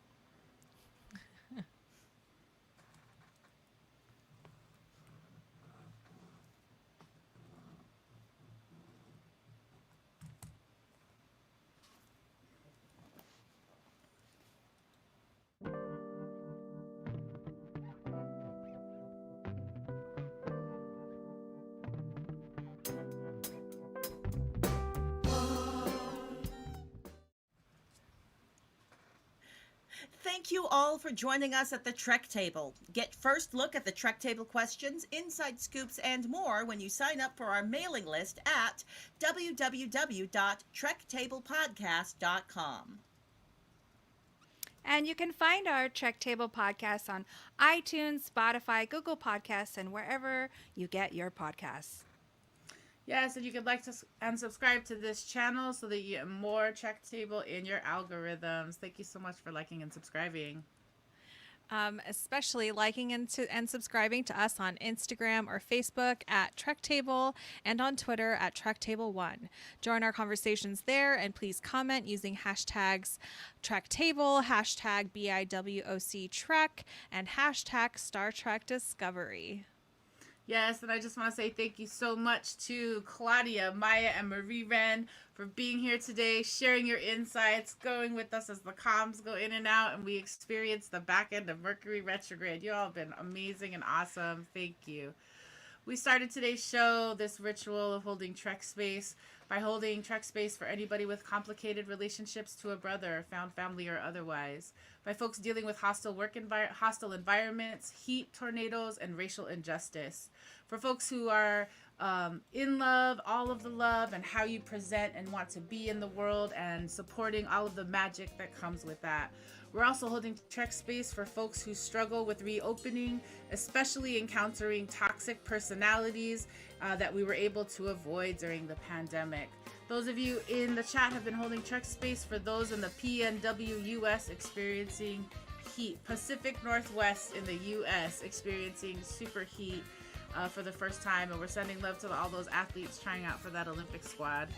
Thank you all for joining us at the Trek Table. Get first look at the Trek Table questions, inside scoops, and more when you sign up for our mailing list at www.trektablepodcast.com. And you can find our Trek Table podcast on iTunes, Spotify, Google Podcasts, and wherever you get your podcasts. Yes, and you could like to and subscribe to this channel so that you get more Trek Table in your algorithms. Thank you so much for liking and subscribing. Especially liking and subscribing to us on Instagram or Facebook at Trek Table and on Twitter at TrekTable1. Join our conversations there and please comment using hashtags Trek Table, hashtag BIWOC Trek, and hashtag Star Trek Discovery. Yes, and I just want to say thank you so much to Claudia, Maya, and Marie Wren for being here today, sharing your insights, going with us as the comms go in and out, and we experience the back end of Mercury retrograde. You all have been amazing and awesome. Thank you. We started today's show, this ritual of holding Trek space, by holding Trek space for anybody with complicated relationships to a brother, found family, or otherwise. By folks dealing with hostile environments, heat, tornadoes, and racial injustice. For folks who are in love, all of the love, and how you present and want to be in the world, and supporting all of the magic that comes with that. We're also holding Trek space for folks who struggle with reopening, especially encountering toxic personalities that we were able to avoid during the pandemic. Those of you in the chat have been holding Trek space for those in the PNW US experiencing heat, Pacific Northwest in the US experiencing super heat for the first time, and we're sending love to all those athletes trying out for that Olympic squad.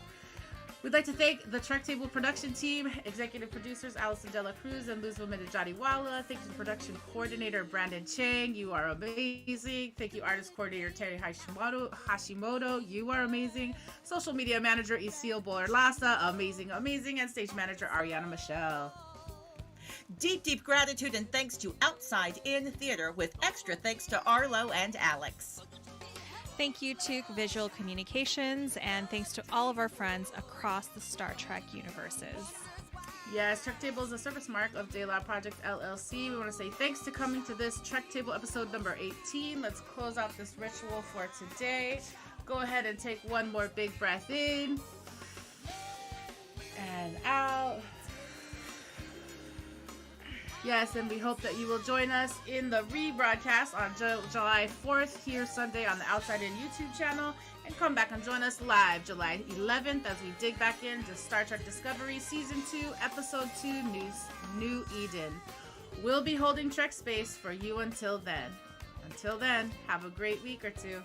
We'd like to thank the Trek Table production team, executive producers Allison Dela Cruz and Luzma Medjadiwala. Thank you, production coordinator Brandon Chang. You are amazing. Thank you, artist coordinator Terry Hashimoto. You are amazing. Social media manager Isil Boerlasa. Amazing, amazing. And stage manager Ariana Michelle. Deep, deep gratitude and thanks to Outside In Theater, with extra thanks to Arlo and Alex. Thank you to Visual Communications, and thanks to all of our friends across the Star Trek universes. Yes, Trek Table is a service mark of De La Project LLC. We want to say thanks to coming to this Trek Table episode number 18. Let's close out this ritual for today. Go ahead and take one more big breath in and out. Yes, and we hope that you will join us in the rebroadcast on July 4th here Sunday on the Outside In YouTube channel, and come back and join us live July 11th as we dig back into Star Trek Discovery Season 2, Episode 2, New Eden. We'll be holding Trek space for you until then. Until then, have a great week or two.